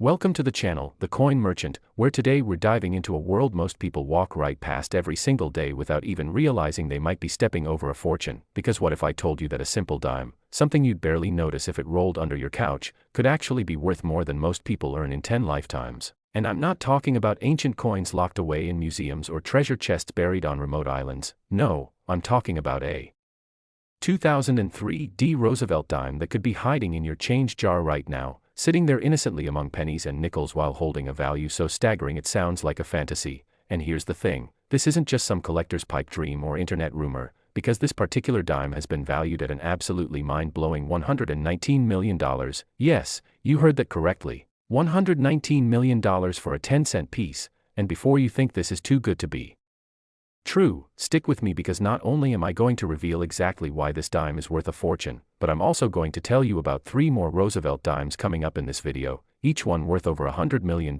Welcome to the channel, The Coin Merchant, where today we're diving into a world most people walk right past every single day without even realizing they might be stepping over a fortune. Because what if I told you that a simple dime, something you'd barely notice if it rolled under your couch, could actually be worth more than most people earn in 10 lifetimes? And I'm not talking about ancient coins locked away in museums or treasure chests buried on remote islands. No, I'm talking about a 2003 Roosevelt Dime that could be hiding in your change jar right now, sitting there innocently among pennies and nickels while holding a value so staggering it sounds like a fantasy. And here's the thing, this isn't just some collector's pipe dream or internet rumor, because this particular dime has been valued at an absolutely mind-blowing $119 million. Yes, you heard that correctly. $119 million for a 10-cent piece, and before you think this is too good to be true, stick with me because not only am I going to reveal exactly why this dime is worth a fortune, but I'm also going to tell you about 3 more Roosevelt dimes coming up in this video, each one worth over $100 million,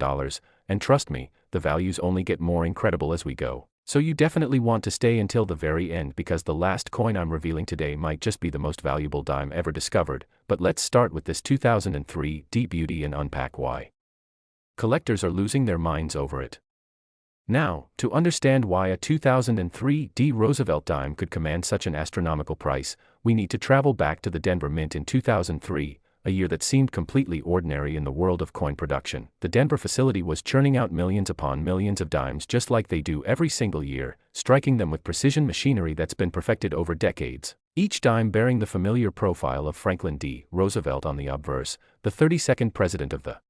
and trust me, the values only get more incredible as we go. So you definitely want to stay until the very end because the last coin I'm revealing today might just be the most valuable dime ever discovered, but let's start with this 2003 beauty and unpack why collectors are losing their minds over it. Now, to understand why a 2003 Roosevelt dime could command such an astronomical price, we need to travel back to the Denver Mint in 2003, a year that seemed completely ordinary in the world of coin production. The Denver facility was churning out millions upon millions of dimes just like they do every single year, striking them with precision machinery that's been perfected over decades. Each dime bearing the familiar profile of Franklin D. Roosevelt on the obverse, the 32nd president of the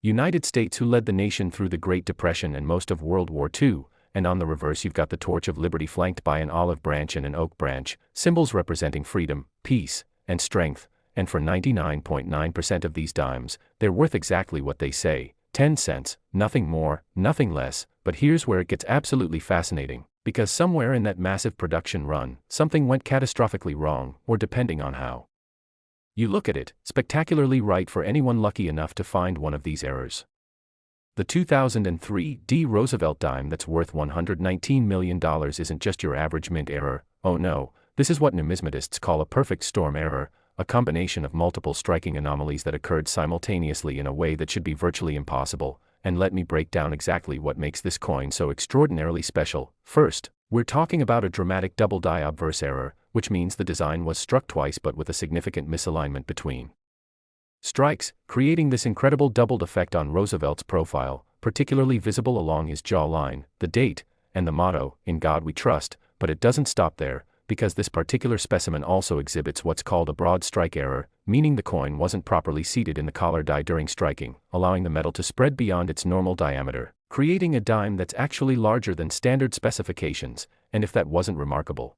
United States who led the nation through the Great Depression and most of World War II, and on the reverse you've got the Torch of Liberty flanked by an olive branch and an oak branch, symbols representing freedom, peace, and strength, and for 99.9% of these dimes, they're worth exactly what they say, 10 cents, nothing more, nothing less. But here's where it gets absolutely fascinating, because somewhere in that massive production run, something went catastrophically wrong, or depending on how you look at it, spectacularly right for anyone lucky enough to find one of these errors. The 2003 Roosevelt dime that's worth $119 million isn't just your average mint error. Oh no, this is what numismatists call a perfect storm error, a combination of multiple striking anomalies that occurred simultaneously in a way that should be virtually impossible. And let me break down exactly what makes this coin so extraordinarily special. First, we're talking about a dramatic double die obverse error, which means the design was struck twice but with a significant misalignment between strikes, creating this incredible doubled effect on Roosevelt's profile, particularly visible along his jawline, the date, and the motto, "In God We Trust." But it doesn't stop there, because this particular specimen also exhibits what's called a broad strike error, meaning the coin wasn't properly seated in the collar die during striking, allowing the metal to spread beyond its normal diameter, creating a dime that's actually larger than standard specifications. And if that wasn't remarkable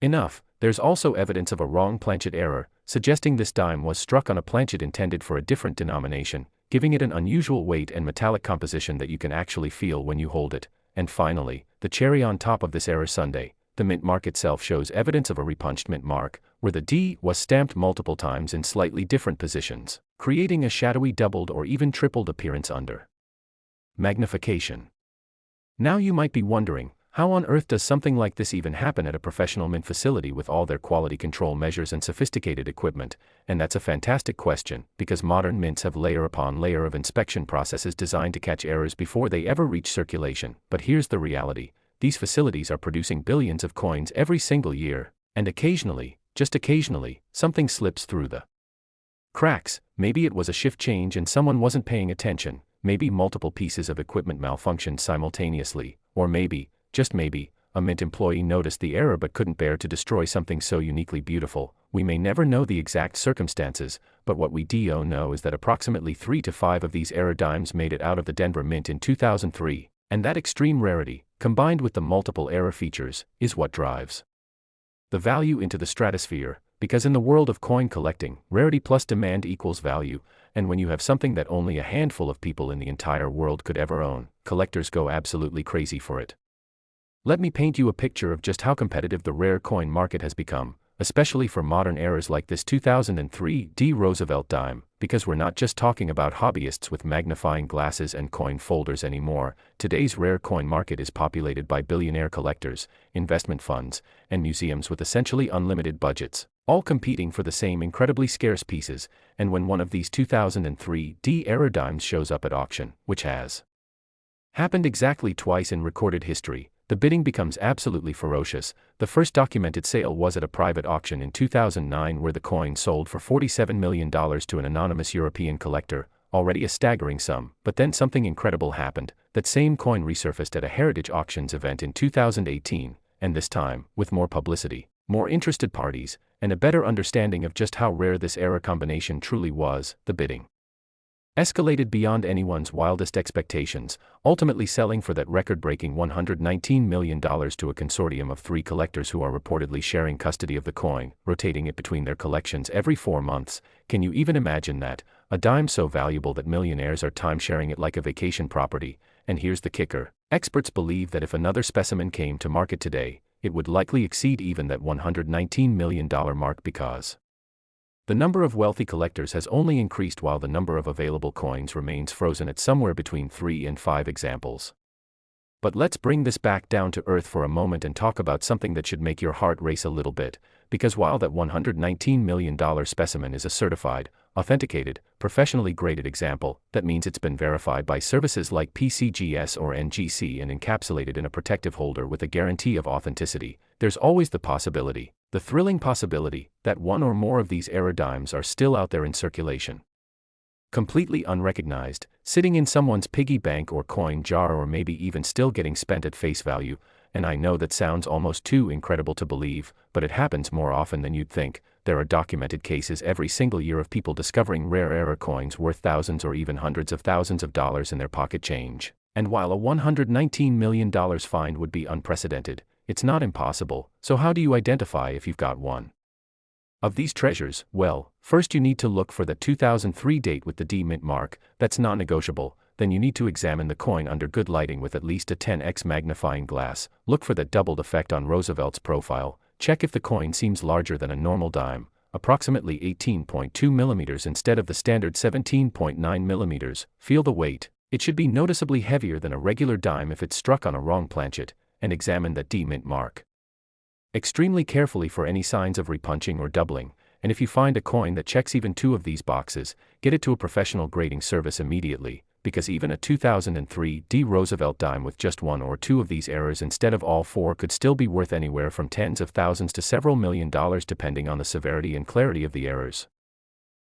enough, there's also evidence of a wrong planchet error, suggesting this dime was struck on a planchet intended for a different denomination, giving it an unusual weight and metallic composition that you can actually feel when you hold it. And finally, the cherry on top of this error sundae, the mint mark itself shows evidence of a repunched mint mark, where the D was stamped multiple times in slightly different positions, creating a shadowy doubled or even tripled appearance under magnification. Now you might be wondering, how on earth does something like this even happen at a professional mint facility with all their quality control measures and sophisticated equipment? And that's a fantastic question, because modern mints have layer upon layer of inspection processes designed to catch errors before they ever reach circulation. But here's the reality, these facilities are producing billions of coins every single year, and occasionally, just occasionally, something slips through the cracks. Maybe it was a shift change and someone wasn't paying attention, maybe multiple pieces of equipment malfunctioned simultaneously, or maybe, just maybe, a mint employee noticed the error but couldn't bear to destroy something so uniquely beautiful. We may never know the exact circumstances, but what we do know is that approximately 3 to 5 of these error dimes made it out of the Denver Mint in 2003, and that extreme rarity, combined with the multiple error features, is what drives the value into the stratosphere, because in the world of coin collecting, rarity plus demand equals value, and when you have something that only a handful of people in the entire world could ever own, collectors go absolutely crazy for it. Let me paint you a picture of just how competitive the rare coin market has become. especially for modern errors like this 2003 Roosevelt Dime, because we're not just talking about hobbyists with magnifying glasses and coin folders anymore. Today's rare coin market is populated by billionaire collectors, investment funds, and museums with essentially unlimited budgets, all competing for the same incredibly scarce pieces. And when one of these 2003 era dimes shows up at auction, which has happened exactly twice in recorded history, the bidding becomes absolutely ferocious. The first documented sale was at a private auction in 2009 where the coin sold for $47 million to an anonymous European collector, already a staggering sum. But then something incredible happened. That same coin resurfaced at a Heritage Auctions event in 2018, and this time, with more publicity, more interested parties, and a better understanding of just how rare this era combination truly was. The bidding escalated beyond anyone's wildest expectations, ultimately selling for that record-breaking $119 million to a consortium of 3 collectors who are reportedly sharing custody of the coin, rotating it between their collections every 4 months. Can you even imagine that? A dime so valuable that millionaires are time-sharing it like a vacation property. And here's the kicker. Experts believe that if another specimen came to market today, it would likely exceed even that $119 million mark, because the number of wealthy collectors has only increased while the number of available coins remains frozen at somewhere between 3 and 5 examples. But let's bring this back down to earth for a moment and talk about something that should make your heart race a little bit, because while that $119 million specimen is a certified, authenticated, professionally graded example, that means it's been verified by services like PCGS or NGC and encapsulated in a protective holder with a guarantee of authenticity. There's always the possibility, the thrilling possibility, that one or more of these era dimes are still out there in circulation, completely unrecognized, sitting in someone's piggy bank or coin jar, or maybe even still getting spent at face value. And I know that sounds almost too incredible to believe, but it happens more often than you'd think. There are documented cases every single year of people discovering rare era coins worth thousands or even hundreds of thousands of dollars in their pocket change. And while a $119 million find would be unprecedented, it's not impossible. So how do you identify if you've got one of these treasures? Well, first you need to look for the 2003 date with the D mint mark. That's non-negotiable. Then you need to examine the coin under good lighting with at least a 10x magnifying glass. Look for that doubled effect on Roosevelt's profile. Check if the coin seems larger than a normal dime, approximately 18.2 millimeters instead of the standard 17.9 millimeters. Feel the weight. It should be noticeably heavier than a regular dime if it's struck on a wrong planchet. And examine that D mint mark extremely carefully for any signs of repunching or doubling. And if you find a coin that checks even 2 of these boxes, get it to a professional grading service immediately, because even a 2003 Roosevelt dime with just 1 or 2 of these errors instead of all 4 could still be worth anywhere from tens of thousands to several $1 million depending on the severity and clarity of the errors.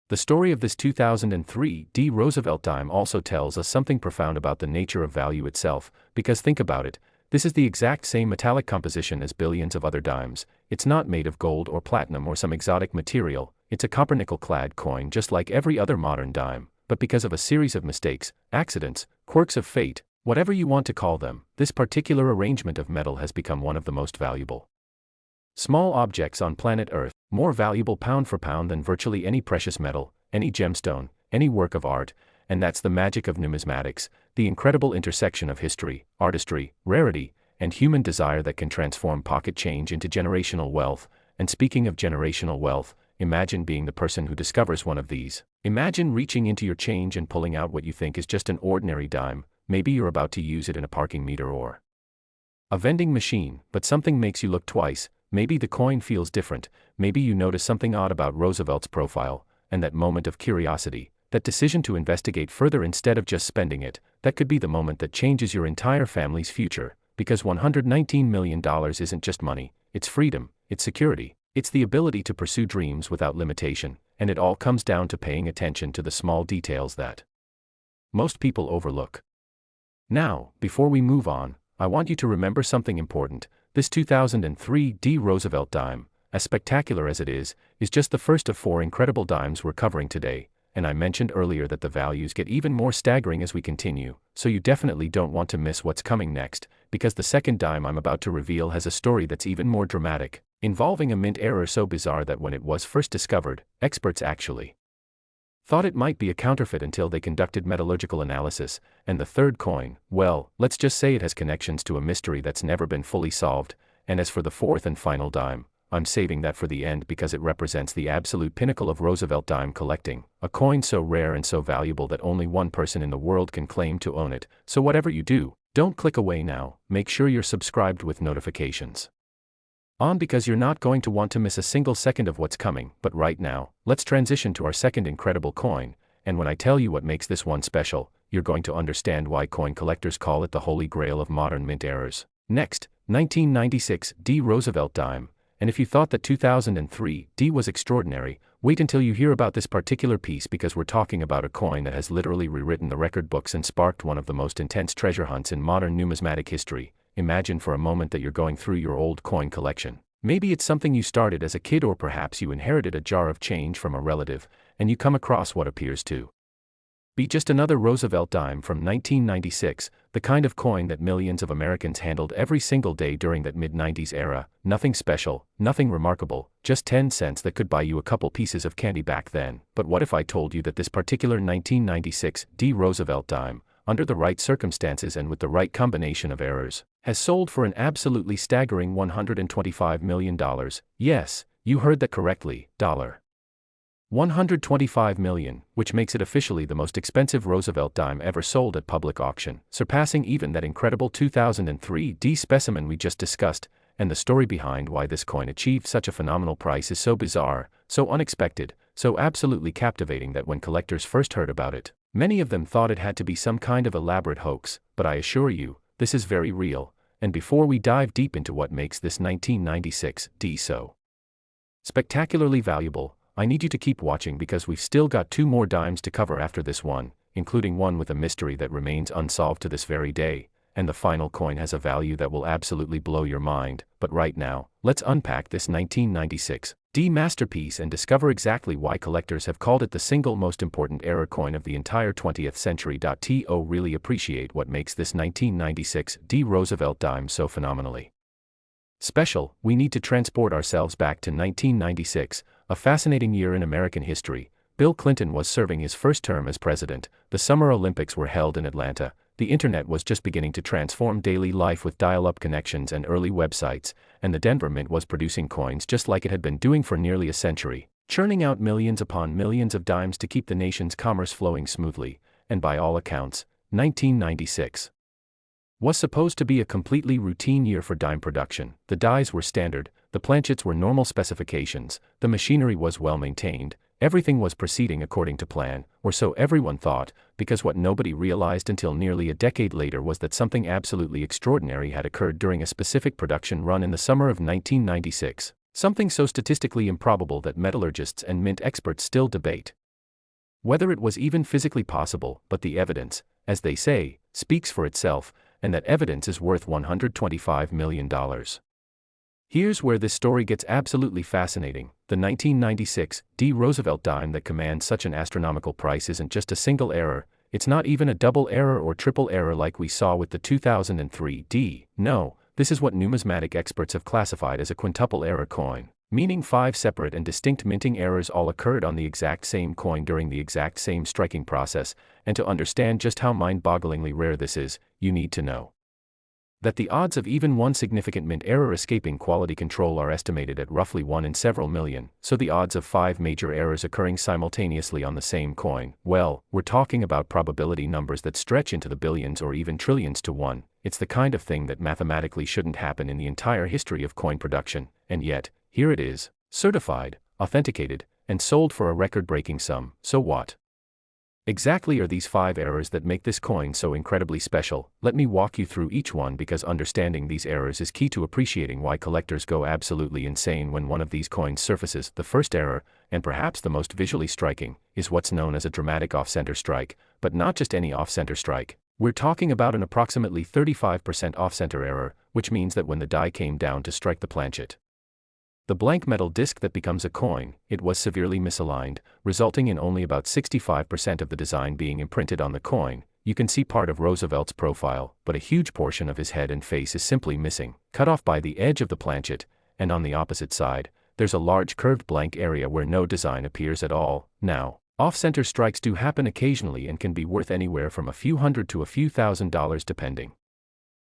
The story of this 2003 Roosevelt dime also tells us something profound about the nature of value itself, because think about it. This is the exact same metallic composition as billions of other dimes. It's not made of gold or platinum or some exotic material. It's a copper-nickel-clad coin just like every other modern dime. But because of a series of mistakes, accidents, quirks of fate, whatever you want to call them, this particular arrangement of metal has become one of the most valuable small objects on planet Earth, more valuable pound for pound than virtually any precious metal, any gemstone, any work of art. And that's the magic of numismatics, the incredible intersection of history, artistry, rarity, and human desire that can transform pocket change into generational wealth. And speaking of generational wealth, imagine being the person who discovers one of these. Imagine reaching into your change and pulling out what you think is just an ordinary dime. Maybe you're about to use it in a parking meter or a vending machine, but something makes you look twice. Maybe the coin feels different. Maybe you notice something odd about Roosevelt's profile, and that moment of curiosity, that decision to investigate further instead of just spending it, that could be the moment that changes your entire family's future. Because $119 million isn't just money, it's freedom, it's security, it's the ability to pursue dreams without limitation, and it all comes down to paying attention to the small details that most people overlook. Now, before we move on, I want you to remember something important. This 2003 Roosevelt dime, as spectacular as it is just the first of 4 incredible dimes we're covering today. And I mentioned earlier that the values get even more staggering as we continue, so you definitely don't want to miss what's coming next, because the second dime I'm about to reveal has a story that's even more dramatic, involving a mint error so bizarre that when it was first discovered, experts actually thought it might be a counterfeit until they conducted metallurgical analysis. And the third coin, well, let's just say it has connections to a mystery that's never been fully solved. And as for the fourth and final dime, I'm saving that for the end because it represents the absolute pinnacle of Roosevelt Dime collecting, a coin so rare and so valuable that only one person in the world can claim to own it. So whatever you do, don't click away now, make sure you're subscribed with notifications on because you're not going to want to miss a single second of what's coming. But right now, let's transition to our second incredible coin, and when I tell you what makes this one special, you're going to understand why coin collectors call it the holy grail of modern mint errors. Next, 1996 D Roosevelt Dime, and if you thought that 2003 D was extraordinary, wait until you hear about this particular piece because we're talking about a coin that has literally rewritten the record books and sparked one of the most intense treasure hunts in modern numismatic history. Imagine for a moment that you're going through your old coin collection. Maybe it's something you started as a kid, or perhaps you inherited a jar of change from a relative, and you come across what appears to be just another Roosevelt dime from 1996, the kind of coin that millions of Americans handled every single day during that mid-90s era. Nothing special, nothing remarkable, just 10 cents that could buy you a couple pieces of candy back then. But what if I told you that this particular 1996 D Roosevelt dime, under the right circumstances and with the right combination of errors, has sold for an absolutely staggering $125 million. Yes, you heard that correctly, $125 million, which makes it officially the most expensive Roosevelt dime ever sold at public auction, surpassing even that incredible 2003 D specimen we just discussed. And the story behind why this coin achieved such a phenomenal price is so bizarre, so unexpected, so absolutely captivating that when collectors first heard about it, many of them thought it had to be some kind of elaborate hoax. But I assure you, this is very real. And before we dive deep into what makes this 1996 D so spectacularly valuable, I need you to keep watching because we've still got two more dimes to cover after this one, including one with a mystery that remains unsolved to this very day, and the final coin has a value that will absolutely blow your mind. But right now, let's unpack this 1996 D masterpiece and discover exactly why collectors have called it the single most important error coin of the entire 20th century. To really appreciate what makes this 1996 D Roosevelt dime so phenomenally special, we need to transport ourselves back to 1996, a fascinating year in American history. Bill Clinton was serving his first term as president, the Summer Olympics were held in Atlanta, the internet was just beginning to transform daily life with dial-up connections and early websites, and the Denver Mint was producing coins just like it had been doing for nearly a century, churning out millions upon millions of dimes to keep the nation's commerce flowing smoothly. And by all accounts, 1996 was supposed to be a completely routine year for dime production. The dies were standard, the planchets were normal specifications, the machinery was well maintained, everything was proceeding according to plan, or so everyone thought, because what nobody realized until nearly a decade later was that something absolutely extraordinary had occurred during a specific production run in the summer of 1996, something so statistically improbable that metallurgists and mint experts still debate whether it was even physically possible. But the evidence, as they say, speaks for itself, and that evidence is worth $125 million. Here's where this story gets absolutely fascinating. The 1996 D Roosevelt dime that commands such an astronomical price isn't just a single error, it's not even a double error or triple error like we saw with the 2003 D. No, this is what numismatic experts have classified as a quintuple error coin, meaning 5 separate and distinct minting errors all occurred on the exact same coin during the exact same striking process. And to understand just how mind-bogglingly rare this is, you need to know that the odds of even one significant mint error escaping quality control are estimated at roughly 1 in several million. So the odds of 5 major errors occurring simultaneously on the same coin, well, we're talking about probability numbers that stretch into the billions or even trillions to 1. It's the kind of thing that mathematically shouldn't happen in the entire history of coin production, and yet, here it is, certified, authenticated, and sold for a record-breaking sum. So what exactly are these 5 errors that make this coin so incredibly special? Let me walk you through each one because understanding these errors is key to appreciating why collectors go absolutely insane when one of these coins surfaces. The first error, and perhaps the most visually striking, is what's known as a dramatic off-center strike, but not just any off-center strike. We're talking about an approximately 35% off-center error, which means that when the die came down to strike the planchet, the blank metal disc that becomes a coin, it was severely misaligned, resulting in only about 65% of the design being imprinted on the coin. You can see part of Roosevelt's profile, but a huge portion of his head and face is simply missing, cut off by the edge of the planchet, and on the opposite side, there's a large curved blank area where no design appears at all. Now, off-center strikes do happen occasionally and can be worth anywhere from a few hundred to a few $1,000s depending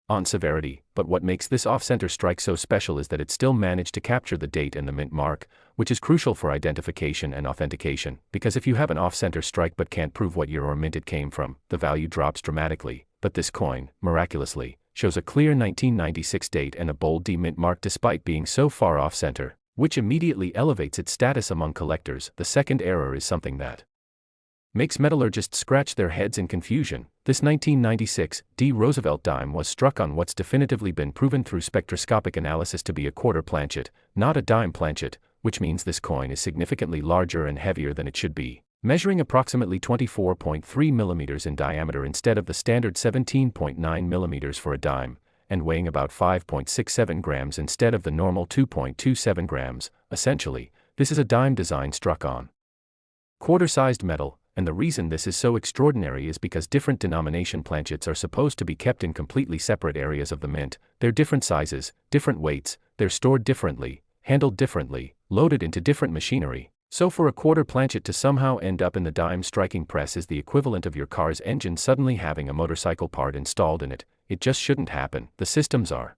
on severity, but what makes this off-center strike so special is that it still managed to capture the date and the mint mark, which is crucial for identification and authentication, because if you have an off-center strike but can't prove what year or mint it came from, the value drops dramatically. But this coin, miraculously, shows a clear 1996 date and a bold D mint mark despite being so far off-center, which immediately elevates its status among collectors. The second error is something that makes metallurgists scratch their heads in confusion. This 1996 D Roosevelt Dime was struck on what's definitively been proven through spectroscopic analysis to be a quarter planchet, not a dime planchet, which means this coin is significantly larger and heavier than it should be, measuring approximately 24.3 millimeters in diameter instead of the standard 17.9 millimeters for a dime, and weighing about 5.67 grams instead of the normal 2.27 grams. Essentially, this is a dime design struck on quarter-sized metal, and the reason this is so extraordinary is because different denomination planchets are supposed to be kept in completely separate areas of the mint. They're different sizes, different weights, they're stored differently, handled differently, loaded into different machinery. So for a quarter planchet to somehow end up in the dime striking press is the equivalent of your car's engine suddenly having a motorcycle part installed in it. It just shouldn't happen. The systems are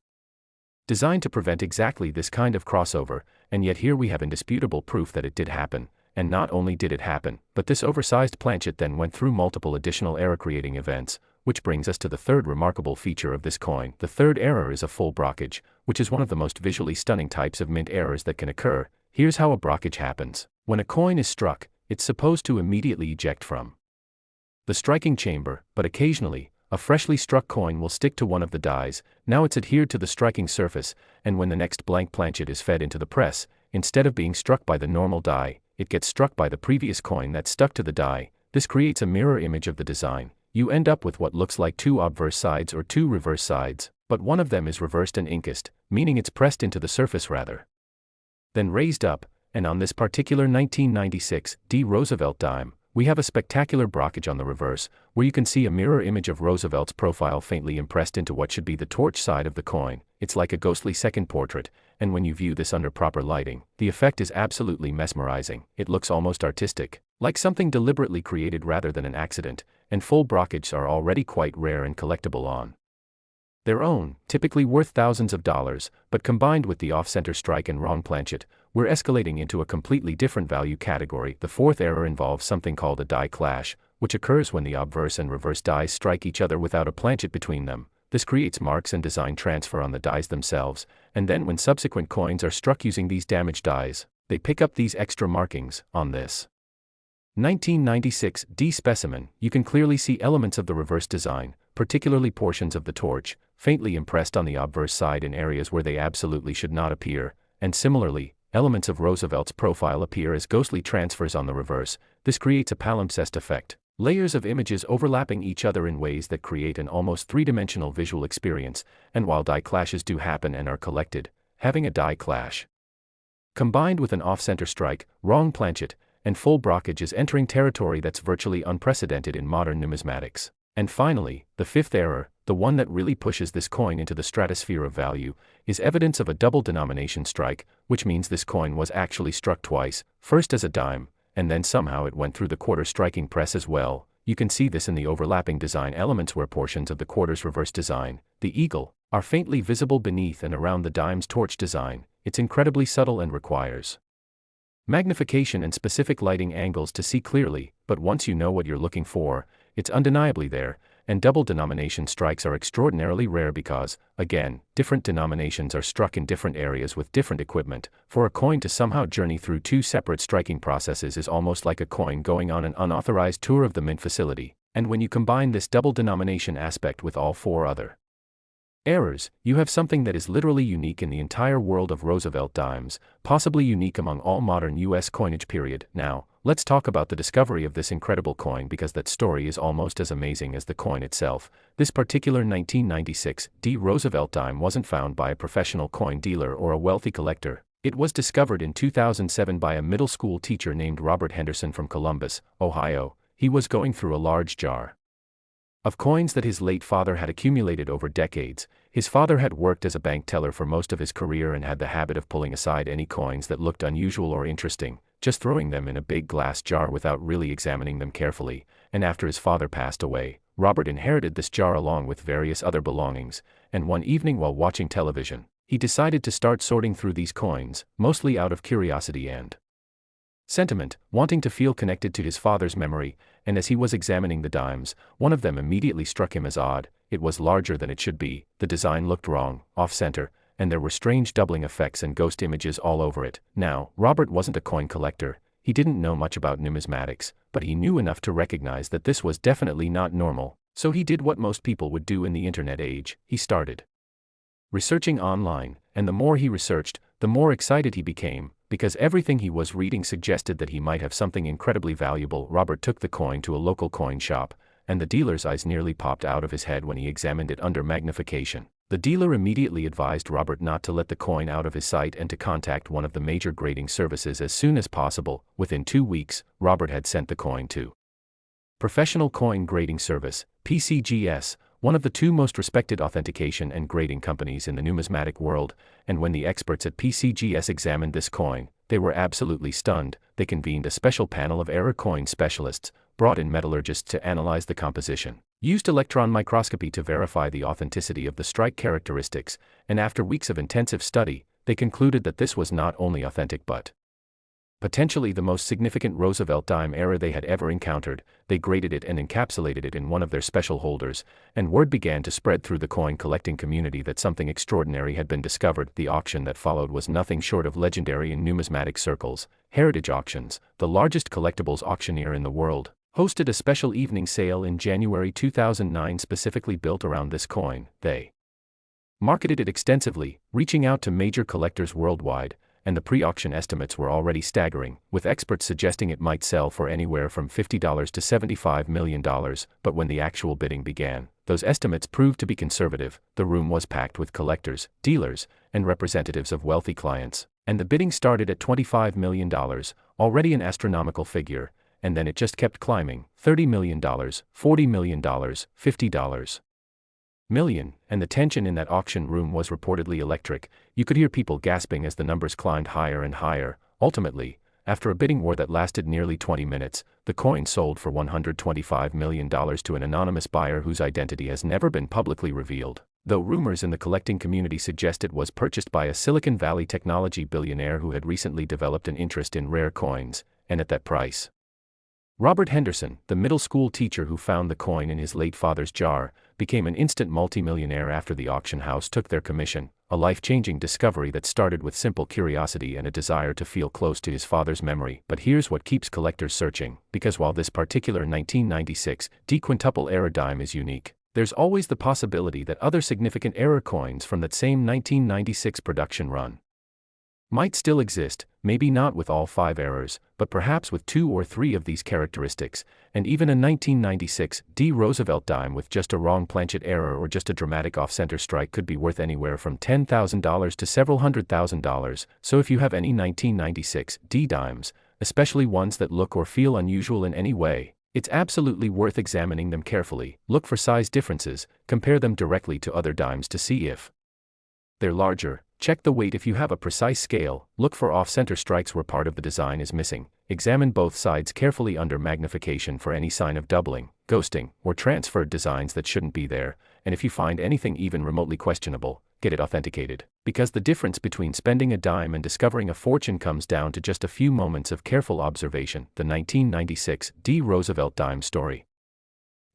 designed to prevent exactly this kind of crossover, and yet here we have indisputable proof that it did happen. And not only did it happen, but this oversized planchet then went through multiple additional error-creating events, which brings us to the third remarkable feature of this coin. The third error is a full brockage, which is one of the most visually stunning types of mint errors that can occur. Here's how a brockage happens. When a coin is struck, it's supposed to immediately eject from the striking chamber, but occasionally, a freshly struck coin will stick to one of the dies. Now it's adhered to the striking surface, and when the next blank planchet is fed into the press, instead of being struck by the normal die, it gets struck by the previous coin that stuck to the die. This creates a mirror image of the design. You end up with what looks like two obverse sides or two reverse sides, but one of them is reversed and inked, meaning it's pressed into the surface rather than raised up, and on this particular 1996 D Roosevelt Dime, we have a spectacular brockage on the reverse, where you can see a mirror image of Roosevelt's profile faintly impressed into what should be the torch side of the coin. It's like a ghostly second portrait, and when you view this under proper lighting, the effect is absolutely mesmerizing. It looks almost artistic, like something deliberately created rather than an accident, and full brockages are already quite rare and collectible on their own, typically worth thousands of dollars, but combined with the off-center strike and wrong planchet, we're escalating into a completely different value category. The fourth error involves something called a die clash, which occurs when the obverse and reverse dies strike each other without a planchet between them. This creates marks and design transfer on the dies themselves, and then when subsequent coins are struck using these damaged dies, they pick up these extra markings. On this 1996 D specimen, you can clearly see elements of the reverse design, particularly portions of the torch, faintly impressed on the obverse side in areas where they absolutely should not appear, and similarly, elements of Roosevelt's profile appear as ghostly transfers on the reverse. This creates a palimpsest effect, layers of images overlapping each other in ways that create an almost three-dimensional visual experience. And while die clashes do happen and are collected, having a die clash combined with an off-center strike, wrong planchet, and full brockage is entering territory that's virtually unprecedented in modern numismatics. And finally, the fifth error, the one that really pushes this coin into the stratosphere of value, is evidence of a double denomination strike, which means this coin was actually struck twice, first as a dime, and then somehow it went through the quarter striking press as well. You can see this in the overlapping design elements where portions of the quarter's reverse design, the eagle, are faintly visible beneath and around the dime's torch design. It's incredibly subtle and requires magnification and specific lighting angles to see clearly, but once you know what you're looking for, it's undeniably there. And double denomination strikes are extraordinarily rare because, again, different denominations are struck in different areas with different equipment. For a coin to somehow journey through two separate striking processes is almost like a coin going on an unauthorized tour of the mint facility. And when you combine this double denomination aspect with all four other errors, you have something that is literally unique in the entire world of Roosevelt dimes, possibly unique among all modern US coinage period. Now, let's talk about the discovery of this incredible coin because that story is almost as amazing as the coin itself. This particular 1996 D Roosevelt dime wasn't found by a professional coin dealer or a wealthy collector. It was discovered in 2007 by a middle school teacher named Robert Henderson from Columbus, Ohio. He was going through a large jar of coins that his late father had accumulated over decades. His father had worked as a bank teller for most of his career and had the habit of pulling aside any coins that looked unusual or interesting, just throwing them in a big glass jar without really examining them carefully. And after his father passed away, Robert inherited this jar along with various other belongings, and one evening while watching television, he decided to start sorting through these coins, mostly out of curiosity and sentiment, wanting to feel connected to his father's memory, and as he was examining the dimes, one of them immediately struck him as odd. It was larger than it should be, the design looked wrong, off-center, and there were strange doubling effects and ghost images all over it. Now, Robert wasn't a coin collector, he didn't know much about numismatics, but he knew enough to recognize that this was definitely not normal, so he did what most people would do in the internet age: he started researching online, and the more he researched, the more excited he became, because everything he was reading suggested that he might have something incredibly valuable. Robert took the coin to a local coin shop, and the dealer's eyes nearly popped out of his head when he examined it under magnification. The dealer immediately advised Robert not to let the coin out of his sight and to contact one of the major grading services as soon as possible. Within 2 weeks, Robert had sent the coin to Professional Coin Grading Service, PCGS, one of the two most respected authentication and grading companies in the numismatic world, and when the experts at PCGS examined this coin, they were absolutely stunned. They convened a special panel of error coin specialists, brought in metallurgists to analyze the composition, used electron microscopy to verify the authenticity of the strike characteristics, and after weeks of intensive study, they concluded that this was not only authentic but potentially the most significant Roosevelt Dime error they had ever encountered. They graded it and encapsulated it in one of their special holders, and word began to spread through the coin collecting community that something extraordinary had been discovered. The auction that followed was nothing short of legendary in numismatic circles. Heritage Auctions, the largest collectibles auctioneer in the world, hosted a special evening sale in January 2009 specifically built around this coin. They marketed it extensively, reaching out to major collectors worldwide, and the pre-auction estimates were already staggering, with experts suggesting it might sell for anywhere from $50 to $75 million, but when the actual bidding began, those estimates proved to be conservative. The room was packed with collectors, dealers, and representatives of wealthy clients, and the bidding started at $25 million, already an astronomical figure, and then it just kept climbing: $30 million, $40 million, $50 million, and the tension in that auction room was reportedly electric. You could hear people gasping as the numbers climbed higher and higher. Ultimately, after a bidding war that lasted nearly 20 minutes, the coin sold for $125 million to an anonymous buyer whose identity has never been publicly revealed, though rumors in the collecting community suggest it was purchased by a Silicon Valley technology billionaire who had recently developed an interest in rare coins, and at that price. Robert Henderson, the middle school teacher who found the coin in his late father's jar, became an instant multimillionaire after the auction house took their commission, a life-changing discovery that started with simple curiosity and a desire to feel close to his father's memory. But here's what keeps collectors searching, because while this particular 1996 Quintuple error dime is unique, there's always the possibility that other significant error coins from that same 1996 production run might still exist, maybe not with all 5 errors, but perhaps with 2 or 3 of these characteristics, and even a 1996 Roosevelt Dime with just a wrong planchet error or just a dramatic off-center strike could be worth anywhere from $10,000 to several $100,000. So if you have any 1996 dimes, especially ones that look or feel unusual in any way, it's absolutely worth examining them carefully. Look for size differences, compare them directly to other dimes to see if they're larger. Check the weight if you have a precise scale. Look for off-center strikes where part of the design is missing. Examine both sides carefully under magnification for any sign of doubling, ghosting, or transferred designs that shouldn't be there, and if you find anything even remotely questionable, get it authenticated. Because the difference between spending a dime and discovering a fortune comes down to just a few moments of careful observation. The 1996 Roosevelt Dime story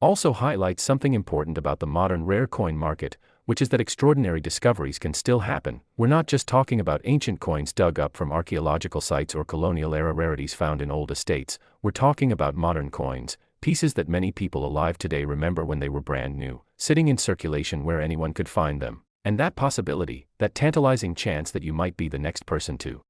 also highlights something important about the modern rare coin market, which is that extraordinary discoveries can still happen. We're not just talking about ancient coins dug up from archaeological sites or colonial-era rarities found in old estates. We're talking about modern coins, pieces that many people alive today remember when they were brand new, sitting in circulation where anyone could find them. And that possibility, that tantalizing chance that you might be the next person to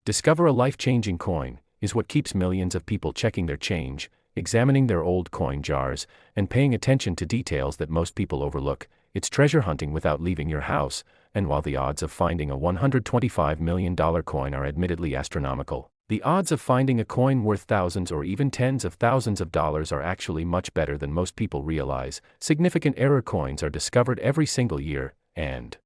discover a life-changing coin, is what keeps millions of people checking their change, examining their old coin jars, and paying attention to details that most people overlook. It's treasure hunting without leaving your house, and while the odds of finding a $125 million coin are admittedly astronomical, the odds of finding a coin worth thousands or even tens of thousands of dollars are actually much better than most people realize. Significant error coins are discovered every single year, and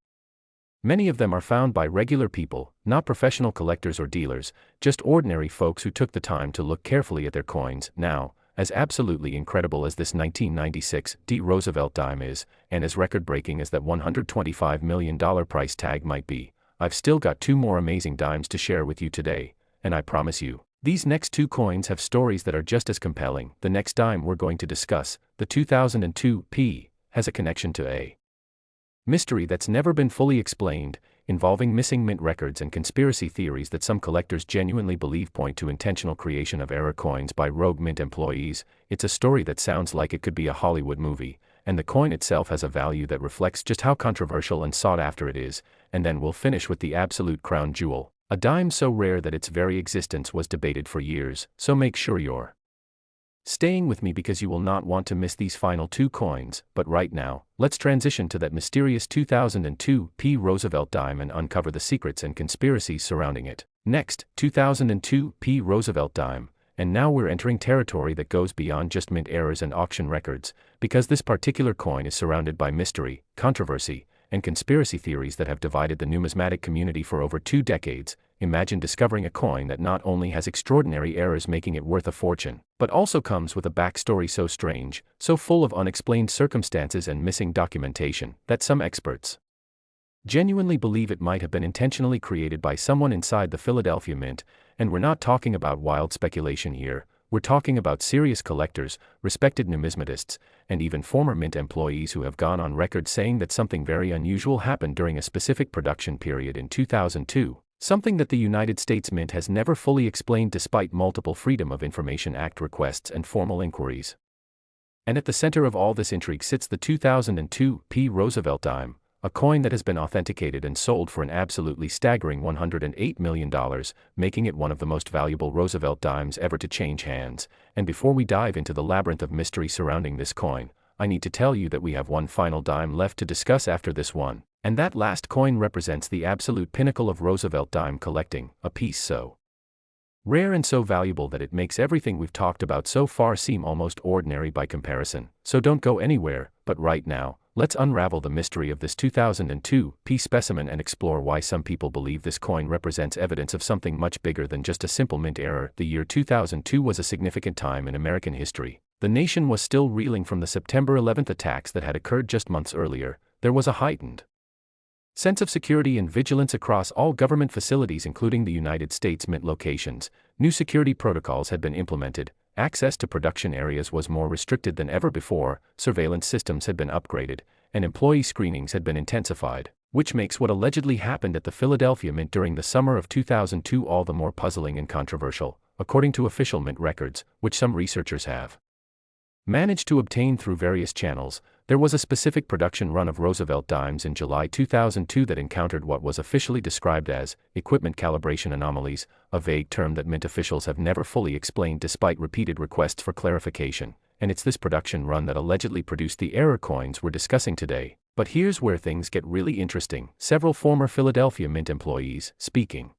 many of them are found by regular people, not professional collectors or dealers, just ordinary folks who took the time to look carefully at their coins. Now, As absolutely incredible as this 1996 D. Roosevelt Dime is, and as record-breaking as that $125 million price tag might be, I've still got two more amazing dimes to share with you today, and I promise you, these next two coins have stories that are just as compelling. The next dime we're going to discuss, the 2002 P, has a connection to a mystery that's never been fully explained, involving missing mint records and conspiracy theories that some collectors genuinely believe point to intentional creation of error coins by rogue mint employees. It's a story that sounds like it could be a Hollywood movie, and the coin itself has a value that reflects just how controversial and sought after it is. And then we'll finish with the absolute crown jewel, a dime so rare that its very existence was debated for years. So make sure you're staying with me because you will not want to miss these final two coins. But right now, let's transition to that mysterious 2002 P. Roosevelt Dime and uncover the secrets and conspiracies surrounding it. Next, 2002 P. Roosevelt Dime. And now we're entering territory that goes beyond just mint errors and auction records, because this particular coin is surrounded by mystery, controversy, and conspiracy theories that have divided the numismatic community for over 2 decades. Imagine discovering a coin that not only has extraordinary errors making it worth a fortune, but also comes with a backstory so strange, so full of unexplained circumstances and missing documentation, that some experts genuinely believe it might have been intentionally created by someone inside the Philadelphia Mint. And we're not talking about wild speculation here. We're talking about serious collectors, respected numismatists, and even former mint employees who have gone on record saying that something very unusual happened during a specific production period in 2002, something that the United States Mint has never fully explained despite multiple Freedom of Information Act requests and formal inquiries. And at the center of all this intrigue sits the 2002 P. Roosevelt Dime, a coin that has been authenticated and sold for an absolutely staggering $108 million, making it one of the most valuable Roosevelt dimes ever to change hands. And before we dive into the labyrinth of mystery surrounding this coin, I need to tell you that we have one final dime left to discuss after this one, and that last coin represents the absolute pinnacle of Roosevelt dime collecting, a piece so rare and so valuable that it makes everything we've talked about so far seem almost ordinary by comparison. So don't go anywhere, but right now, let's unravel the mystery of this 2002 P specimen and explore why some people believe this coin represents evidence of something much bigger than just a simple mint error. The year 2002 was a significant time in American history. The nation was still reeling from the September 11th attacks that had occurred just months earlier. There was a heightened sense of security and vigilance across all government facilities, including the United States Mint locations. New security protocols had been implemented. Access to production areas was more restricted than ever before, surveillance systems had been upgraded, and employee screenings had been intensified, which makes what allegedly happened at the Philadelphia Mint during the summer of 2002 all the more puzzling and controversial, according to official Mint records, which some researchers have managed to obtain through various channels. There was a specific production run of Roosevelt dimes in July 2002 that encountered what was officially described as equipment calibration anomalies, a vague term that Mint officials have never fully explained despite repeated requests for clarification. And it's this production run that allegedly produced the error coins we're discussing today. But here's where things get really interesting. Several former Philadelphia Mint employees, speaking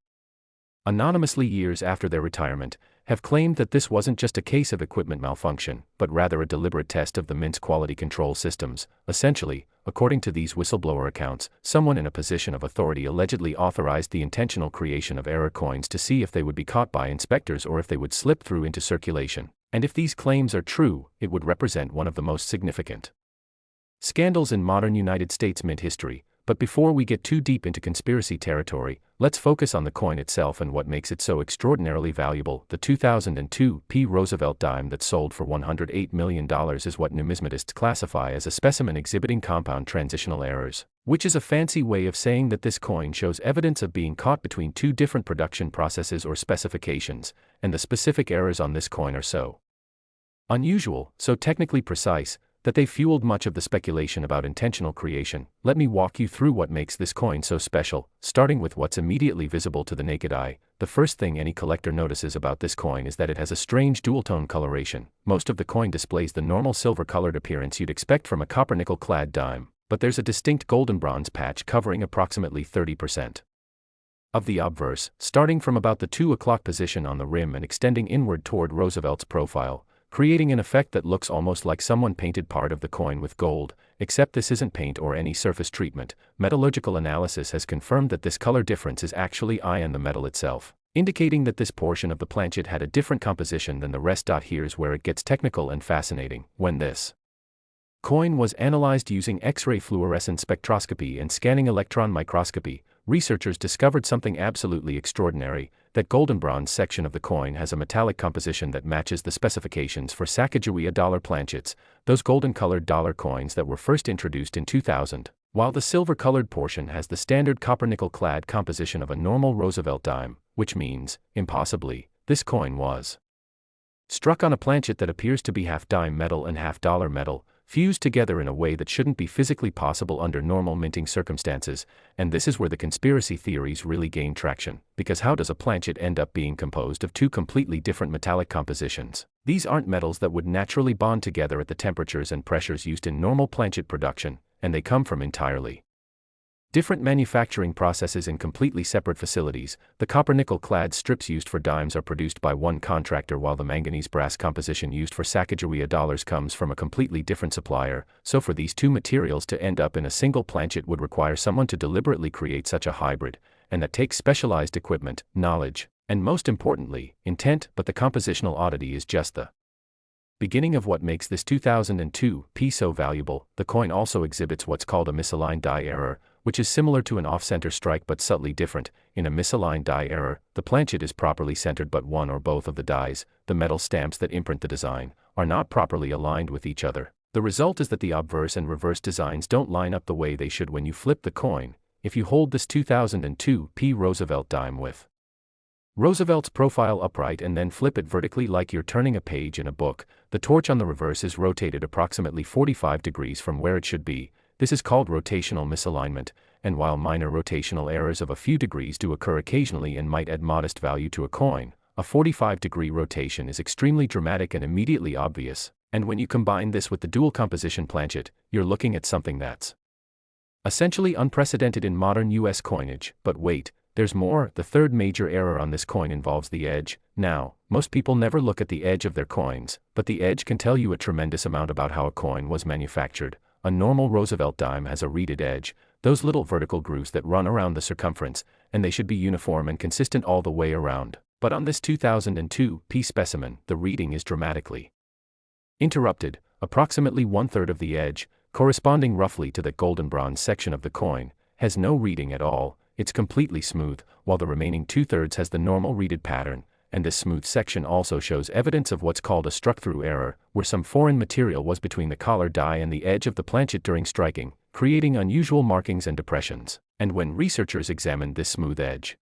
anonymously years after their retirement, have claimed that this wasn't just a case of equipment malfunction, but rather a deliberate test of the Mint's quality control systems. Essentially, according to these whistleblower accounts, someone in a position of authority allegedly authorized the intentional creation of error coins to see if they would be caught by inspectors or if they would slip through into circulation. And if these claims are true, it would represent one of the most significant scandals in modern United States Mint history. But before we get too deep into conspiracy territory, let's focus on the coin itself and what makes it so extraordinarily valuable. The 2002 P. Roosevelt dime that sold for $108 million is what numismatists classify as a specimen exhibiting compound transitional errors, which is a fancy way of saying that this coin shows evidence of being caught between two different production processes or specifications, and the specific errors on this coin are so unusual, so technically precise, that they fueled much of the speculation about intentional creation. Let me walk you through what makes this coin so special, starting with what's immediately visible to the naked eye. The first thing any collector notices about this coin is that it has a strange dual-tone coloration. Most of the coin displays the normal silver-colored appearance you'd expect from a copper-nickel-clad dime, but there's a distinct golden-bronze patch covering approximately 30% of the obverse, starting from about the 2 o'clock position on the rim and extending inward toward Roosevelt's profile, creating an effect that looks almost like someone painted part of the coin with gold, except this isn't paint or any surface treatment. Metallurgical analysis has confirmed that this color difference is actually iron, the metal itself. indicating that this portion of the planchet had a different composition than the rest. Here's where it gets technical and fascinating. When this coin was analyzed using X-ray fluorescence spectroscopy and scanning electron microscopy, researchers discovered something absolutely extraordinary: that golden bronze section of the coin has a metallic composition that matches the specifications for Sacagawea dollar planchets, those golden-colored dollar coins that were first introduced in 2000, while the silver-colored portion has the standard copper-nickel-clad composition of a normal Roosevelt dime, which means, impossibly, this coin was struck on a planchet that appears to be half dime metal and half dollar metal, fused together in a way that shouldn't be physically possible under normal minting circumstances. And this is where the conspiracy theories really gain traction, because how does a planchet end up being composed of two completely different metallic compositions? These aren't metals that would naturally bond together at the temperatures and pressures used in normal planchet production, and they come from entirely different manufacturing processes in completely separate facilities. The copper-nickel-clad strips used for dimes are produced by one contractor, while the manganese-brass composition used for Sacagawea dollars comes from a completely different supplier. So for these two materials to end up in a single planchet would require someone to deliberately create such a hybrid, and that takes specialized equipment, knowledge, and most importantly, intent. But the compositional oddity is just the beginning of what makes this 2002 piece so valuable. The coin also exhibits what's called a misaligned die error, which is similar to an off-center strike but subtly different. In a misaligned die error, the planchet is properly centered but one or both of the dies, the metal stamps that imprint the design, are not properly aligned with each other. The result is that the obverse and reverse designs don't line up the way they should when you flip the coin. If you hold this 2002 Roosevelt dime with Roosevelt's profile upright and then flip it vertically like you're turning a page in a book, the torch on the reverse is rotated approximately 45 degrees from where it should be. This is called rotational misalignment, and while minor rotational errors of a few degrees do occur occasionally and might add modest value to a coin, a 45-degree rotation is extremely dramatic and immediately obvious. And when you combine this with the dual composition planchet, you're looking at something that's essentially unprecedented in modern US coinage. But wait, there's more. The third major error on this coin involves the edge. Now, most people never look at the edge of their coins, but the edge can tell you a tremendous amount about how a coin was manufactured. A normal Roosevelt dime has a reeded edge, those little vertical grooves that run around the circumference, and they should be uniform and consistent all the way around. But on this 2002 piece specimen, the reeding is dramatically interrupted. Approximately one-third of the edge, corresponding roughly to the golden bronze section of the coin, has no reeding at all. It's completely smooth, while the remaining two-thirds has the normal reeded pattern, and this smooth section also shows evidence of what's called a struck-through error, where some foreign material was between the collar die and the edge of the planchet during striking, creating unusual markings and depressions. And when researchers examined this smooth edge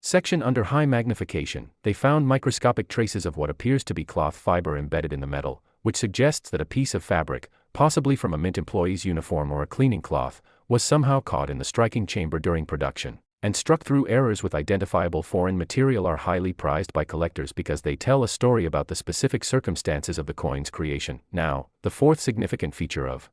section under high magnification, they found microscopic traces of what appears to be cloth fiber embedded in the metal, which suggests that a piece of fabric, possibly from a mint employee's uniform or a cleaning cloth, was somehow caught in the striking chamber during production. And struck-through errors with identifiable foreign material are highly prized by collectors because they tell a story about the specific circumstances of the coin's creation. Now, the fourth significant feature of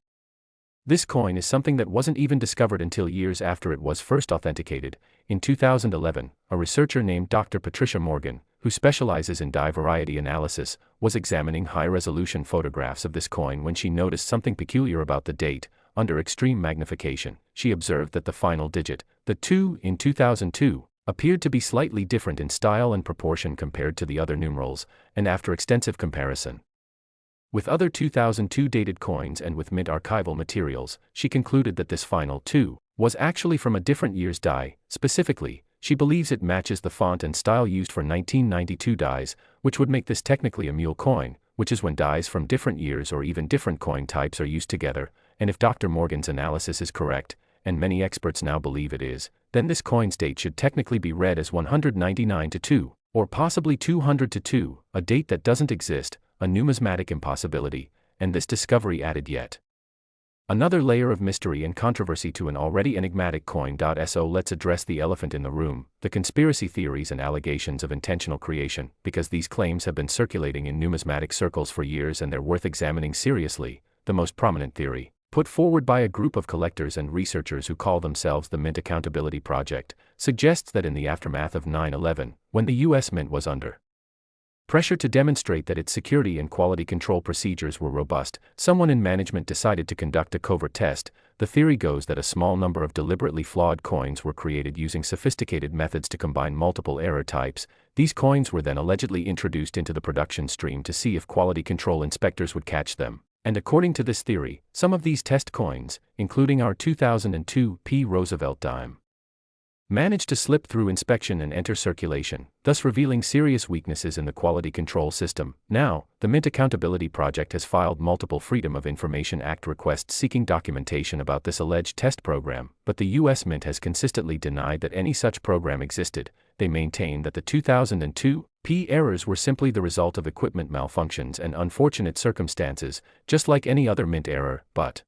this coin is something that wasn't even discovered until years after it was first authenticated. In 2011, a researcher named Dr. Patricia Morgan, who specializes in die variety analysis, was examining high-resolution photographs of this coin when she noticed something peculiar about the date. Under extreme magnification, she observed that the final digit, the 2 in 2002, appeared to be slightly different in style and proportion compared to the other numerals, and after extensive comparison with other 2002 dated coins and with mint archival materials, she concluded that this final 2 was actually from a different year's die. Specifically, she believes it matches the font and style used for 1992 dies, which would make this technically a mule coin, which is when dies from different years or even different coin types are used together. And if Dr. Morgan's analysis is correct, and many experts now believe it is, then this coin's date should technically be read as 199-2, or possibly 200-2, a date that doesn't exist, a numismatic impossibility, and this discovery added yet another layer of mystery and controversy to an already enigmatic coin. So let's address the elephant in the room, the conspiracy theories and allegations of intentional creation, because these claims have been circulating in numismatic circles for years and they're worth examining seriously. The most prominent theory, put forward by a group of collectors and researchers who call themselves the Mint Accountability Project, suggests that in the aftermath of 9/11, when the U.S. Mint was under pressure to demonstrate that its security and quality control procedures were robust, someone in management decided to conduct a covert test. The theory goes that a small number of deliberately flawed coins were created using sophisticated methods to combine multiple error types. These coins were then allegedly introduced into the production stream to see if quality control inspectors would catch them. And according to this theory, some of these test coins, including our 2002 Roosevelt Dime, managed to slip through inspection and enter circulation, thus revealing serious weaknesses in the quality control system. Now, the Mint Accountability Project has filed multiple Freedom of Information Act requests seeking documentation about this alleged test program, but the U.S. Mint has consistently denied that any such program existed. They maintain that the 2002 errors were simply the result of equipment malfunctions and unfortunate circumstances, just like any other Mint error, but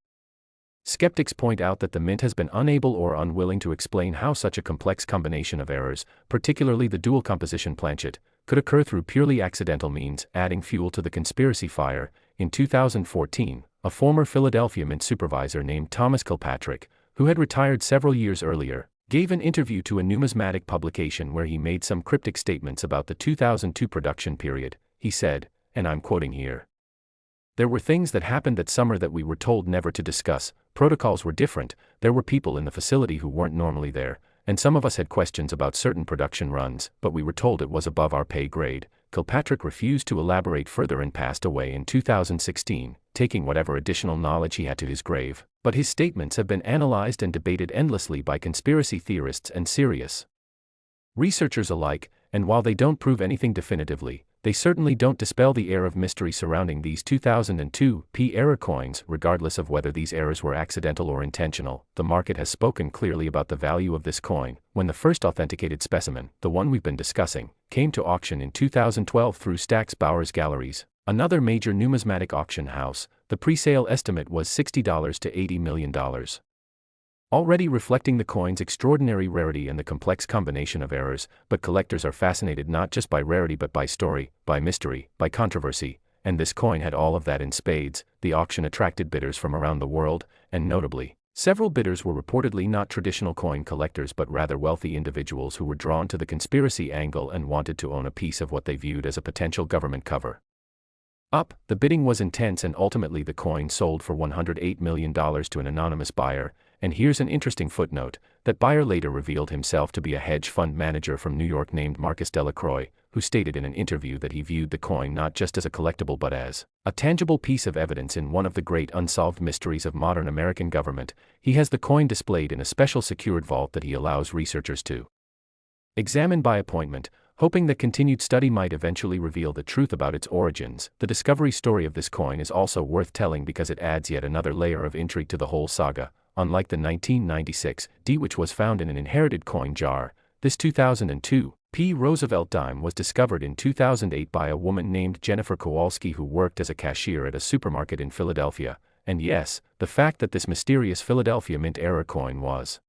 skeptics point out that the Mint has been unable or unwilling to explain how such a complex combination of errors, particularly the dual composition planchet, could occur through purely accidental means, adding fuel to the conspiracy fire. In 2014, a former Philadelphia Mint supervisor named Thomas Kilpatrick, who had retired several years earlier, gave an interview to a numismatic publication where he made some cryptic statements about the 2002 production period. He said, and I'm quoting here, "There were things that happened that summer that we were told never to discuss. Protocols were different, there were people in the facility who weren't normally there, and some of us had questions about certain production runs, but we were told it was above our pay grade." Kilpatrick refused to elaborate further and passed away in 2016, taking whatever additional knowledge he had to his grave. But his statements have been analyzed and debated endlessly by conspiracy theorists and serious researchers alike, and while they don't prove anything definitively, they certainly don't dispel the air of mystery surrounding these 2002 error coins. Regardless of whether these errors were accidental or intentional, the market has spoken clearly about the value of this coin. When the first authenticated specimen, the one we've been discussing, came to auction in 2012 through Stack's Bowers Galleries, another major numismatic auction house, the pre-sale estimate was $60 to $80 million. Already reflecting the coin's extraordinary rarity and the complex combination of errors, but collectors are fascinated not just by rarity but by story, by mystery, by controversy, and this coin had all of that in spades. The auction attracted bidders from around the world, and notably, several bidders were reportedly not traditional coin collectors but rather wealthy individuals who were drawn to the conspiracy angle and wanted to own a piece of what they viewed as a potential government cover up. The bidding was intense and ultimately the coin sold for $108 million to an anonymous buyer. And here's an interesting footnote: that buyer later revealed himself to be a hedge fund manager from New York named Marcus Delacroix, who stated in an interview that he viewed the coin not just as a collectible but as a tangible piece of evidence in one of the great unsolved mysteries of modern American government. He has the coin displayed in a special secured vault that he allows researchers to examine by appointment, hoping that continued study might eventually reveal the truth about its origins. The discovery story of this coin is also worth telling because it adds yet another layer of intrigue to the whole saga. Unlike the 1996 D, which was found in an inherited coin jar, this 2002 Roosevelt Dime was discovered in 2008 by a woman named Jennifer Kowalski who worked as a cashier at a supermarket in Philadelphia. And yes, the fact that this mysterious Philadelphia Mint error coin was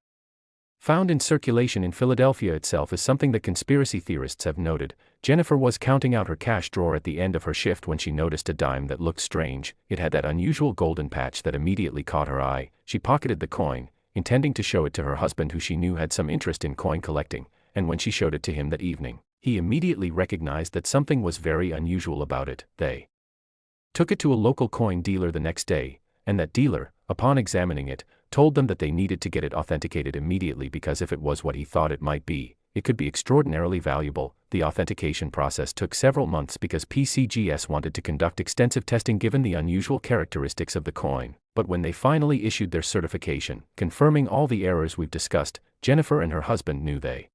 found in circulation in Philadelphia itself is something that conspiracy theorists have noted. Jennifer was counting out her cash drawer at the end of her shift when she noticed a dime that looked strange. It had that unusual golden patch that immediately caught her eye. She pocketed the coin, intending to show it to her husband, who she knew had some interest in coin collecting, and when she showed it to him that evening, he immediately recognized that something was very unusual about it. They took it to a local coin dealer the next day, and that dealer, upon examining it, told them that they needed to get it authenticated immediately because if it was what he thought it might be, it could be extraordinarily valuable. The authentication process took several months because PCGS wanted to conduct extensive testing given the unusual characteristics of the coin. But when they finally issued their certification, confirming all the errors we've discussed, Jennifer and her husband knew they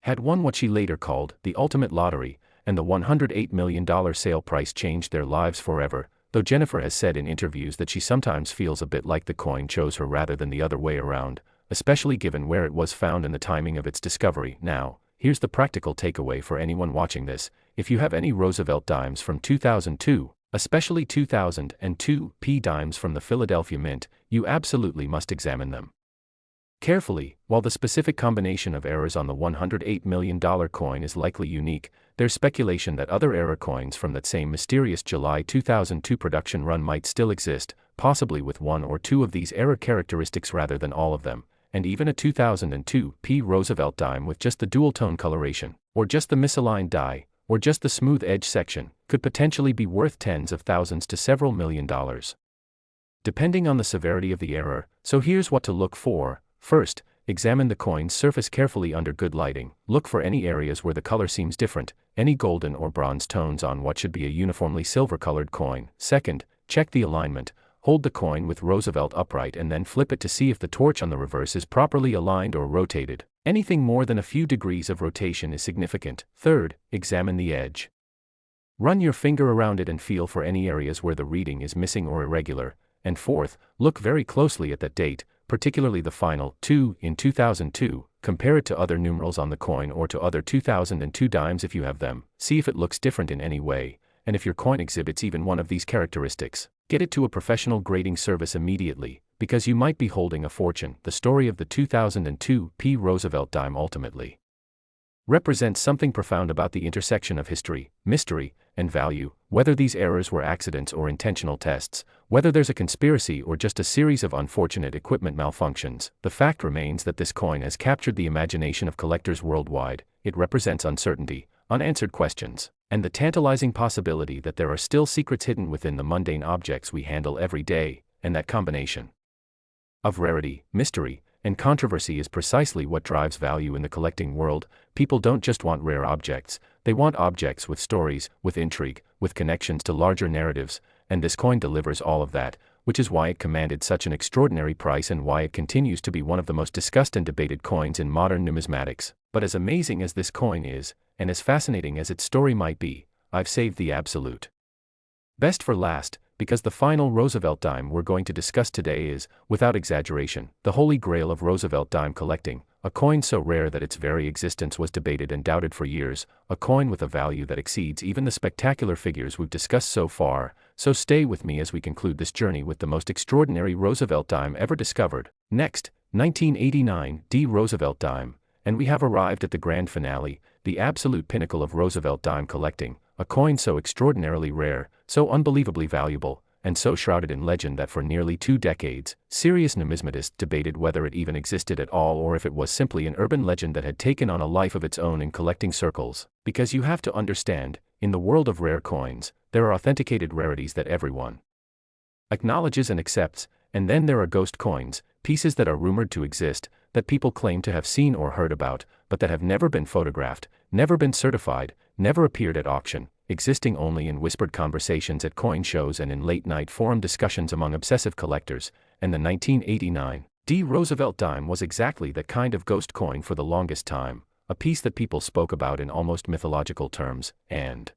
had won what she later called the ultimate lottery, and the $108 million sale price changed their lives forever. Though Jennifer has said in interviews that she sometimes feels a bit like the coin chose her rather than the other way around, especially given where it was found and the timing of its discovery. Now, here's the practical takeaway for anyone watching this: if you have any Roosevelt Dimes from 2002, especially 2002 dimes from the Philadelphia Mint, you absolutely must examine them carefully. While the specific combination of errors on the $108 million coin is likely unique, there's speculation that other error coins from that same mysterious July 2002 production run might still exist, possibly with one or two of these error characteristics rather than all of them. And even a 2002 Roosevelt Dime with just the dual-tone coloration, or just the misaligned die, or just the smooth edge section, could potentially be worth tens of thousands to several $1 million. depending on the severity of the error, so here's what to look for. First, examine the coin's surface carefully under good lighting. Look for any areas where the color seems different, any golden or bronze tones on what should be a uniformly silver-colored coin. Second, check the alignment. Hold the coin with Roosevelt upright and then flip it to see if the torch on the reverse is properly aligned or rotated. Anything more than a few degrees of rotation is significant. Third, examine the edge. Run your finger around it and feel for any areas where the reading is missing or irregular. And fourth, look very closely at that date, particularly the final 2 in 2002. Compare it to other numerals on the coin or to other 2002 dimes if you have them. See if it looks different in any way, and if your coin exhibits even one of these characteristics, get it to a professional grading service immediately, because you might be holding a fortune. The story of the 2002 Roosevelt Dime ultimately represents something profound about the intersection of history, mystery, and value. Whether these errors were accidents or intentional tests, whether there's a conspiracy or just a series of unfortunate equipment malfunctions, the fact remains that this coin has captured the imagination of collectors worldwide. It represents uncertainty, unanswered questions, and the tantalizing possibility that there are still secrets hidden within the mundane objects we handle every day, and that combination of rarity, mystery, and controversy is precisely what drives value in the collecting world. People don't just want rare objects, they want objects with stories, with intrigue, with connections to larger narratives, and this coin delivers all of that, which is why it commanded such an extraordinary price and why it continues to be one of the most discussed and debated coins in modern numismatics. But as amazing as this coin is, and as fascinating as its story might be, I've saved the absolute best for last, because the final Roosevelt dime we're going to discuss today is, without exaggeration, the holy grail of Roosevelt dime collecting, a coin so rare that its very existence was debated and doubted for years, a coin with a value that exceeds even the spectacular figures we've discussed so far. So stay with me as we conclude this journey with the most extraordinary Roosevelt dime ever discovered. Next, 1989 Roosevelt Dime, and we have arrived at the grand finale, the absolute pinnacle of Roosevelt dime collecting, a coin so extraordinarily rare, so unbelievably valuable, and so shrouded in legend that for nearly 2 decades, serious numismatists debated whether it even existed at all or if it was simply an urban legend that had taken on a life of its own in collecting circles. Because you have to understand, in the world of rare coins, there are authenticated rarities that everyone acknowledges and accepts, and then there are ghost coins, pieces that are rumored to exist, that people claim to have seen or heard about, but that have never been photographed, never been certified, never appeared at auction, existing only in whispered conversations at coin shows and in late-night forum discussions among obsessive collectors. And the 1989 Roosevelt Dime was exactly that kind of ghost coin for the longest time, a piece that people spoke about in almost mythological terms, and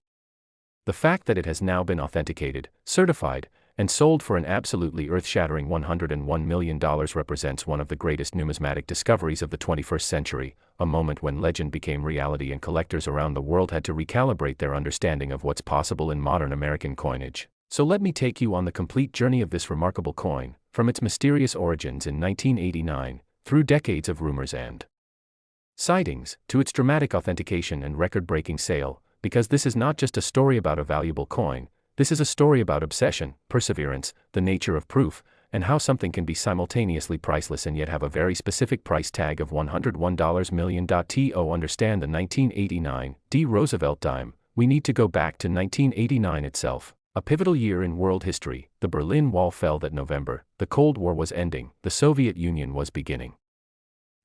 the fact that it has now been authenticated, certified, and sold for an absolutely earth-shattering $101 million represents one of the greatest numismatic discoveries of the 21st century, a moment when legend became reality and collectors around the world had to recalibrate their understanding of what's possible in modern American coinage. So let me take you on the complete journey of this remarkable coin, from its mysterious origins in 1989, through decades of rumors and sightings, to its dramatic authentication and record-breaking sale, because this is not just a story about a valuable coin. This is a story about obsession, perseverance, the nature of proof, and how something can be simultaneously priceless and yet have a very specific price tag of $101 million. To understand the 1989 Roosevelt Dime, we need to go back to 1989 itself, a pivotal year in world history. The Berlin Wall fell that November, the Cold War was ending, the Soviet Union was beginning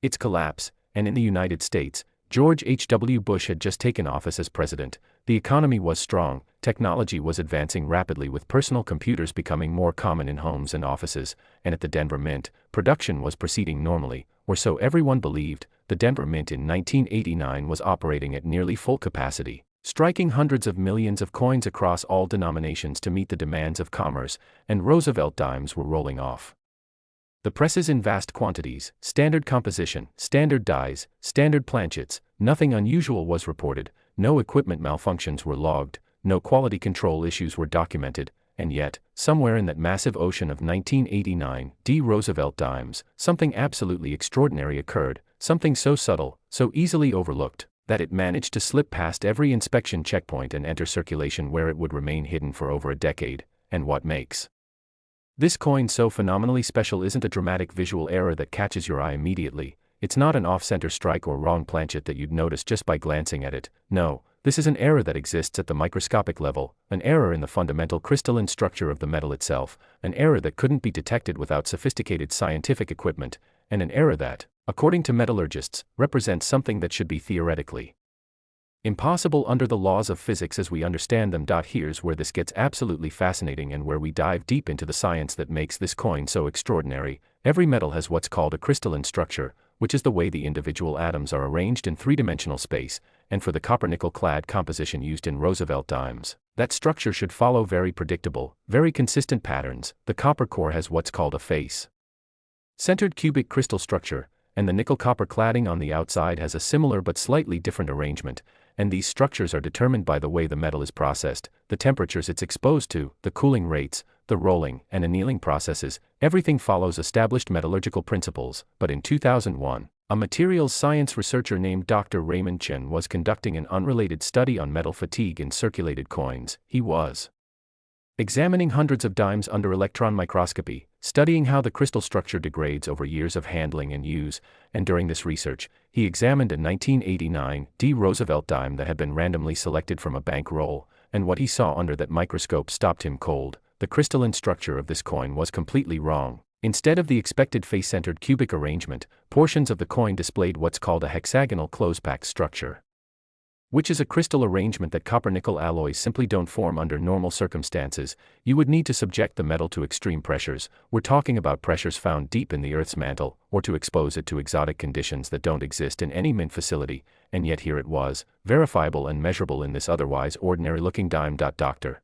its collapse, and in the United States, George H.W. Bush had just taken office as president. The economy was strong, technology was advancing rapidly with personal computers becoming more common in homes and offices, and at the Denver Mint, production was proceeding normally, or so everyone believed. The Denver Mint in 1989 was operating at nearly full capacity, striking hundreds of millions of coins across all denominations to meet the demands of commerce, and Roosevelt dimes were rolling off the presses in vast quantities, standard composition, standard dies, standard planchets. Nothing unusual was reported, no equipment malfunctions were logged, no quality control issues were documented, and yet, somewhere in that massive ocean of 1989 Roosevelt dimes, something absolutely extraordinary occurred, something so subtle, so easily overlooked, that it managed to slip past every inspection checkpoint and enter circulation where it would remain hidden for over a decade. And what makes this coin so phenomenally special isn't a dramatic visual error that catches your eye immediately. It's not an off-center strike or wrong planchet that you'd notice just by glancing at it. No, this is an error that exists at the microscopic level, an error in the fundamental crystalline structure of the metal itself, an error that couldn't be detected without sophisticated scientific equipment, and an error that, according to metallurgists, represents something that should be theoretically impossible under the laws of physics as we understand them. Here's where this gets absolutely fascinating and where we dive deep into the science that makes this coin so extraordinary. Every metal has what's called a crystalline structure, which is the way the individual atoms are arranged in three-dimensional space, and for the copper-nickel clad composition used in Roosevelt Dimes, that structure should follow very predictable, very consistent patterns. The copper core has what's called a face-centered cubic crystal structure, and the nickel-copper cladding on the outside has a similar but slightly different arrangement, and these structures are determined by the way the metal is processed, the temperatures it's exposed to, the cooling rates, the rolling and annealing processes. Everything follows established metallurgical principles. But in 2001, a materials science researcher named Dr. Raymond Chen was conducting an unrelated study on metal fatigue in circulated coins. He was examining hundreds of dimes under electron microscopy, studying how the crystal structure degrades over years of handling and use, and during this research, he examined a 1989 Roosevelt Dime that had been randomly selected from a bank roll, and what he saw under that microscope stopped him cold. The crystalline structure of this coin was completely wrong. Instead of the expected face-centered cubic arrangement, portions of the coin displayed what's called a hexagonal close-packed structure, which is a crystal arrangement that copper-nickel alloys simply don't form under normal circumstances. You would need to subject the metal to extreme pressures. We're talking about pressures found deep in the Earth's mantle, or to expose it to exotic conditions that don't exist in any mint facility, and yet here it was, verifiable and measurable in this otherwise ordinary-looking dime. Dr.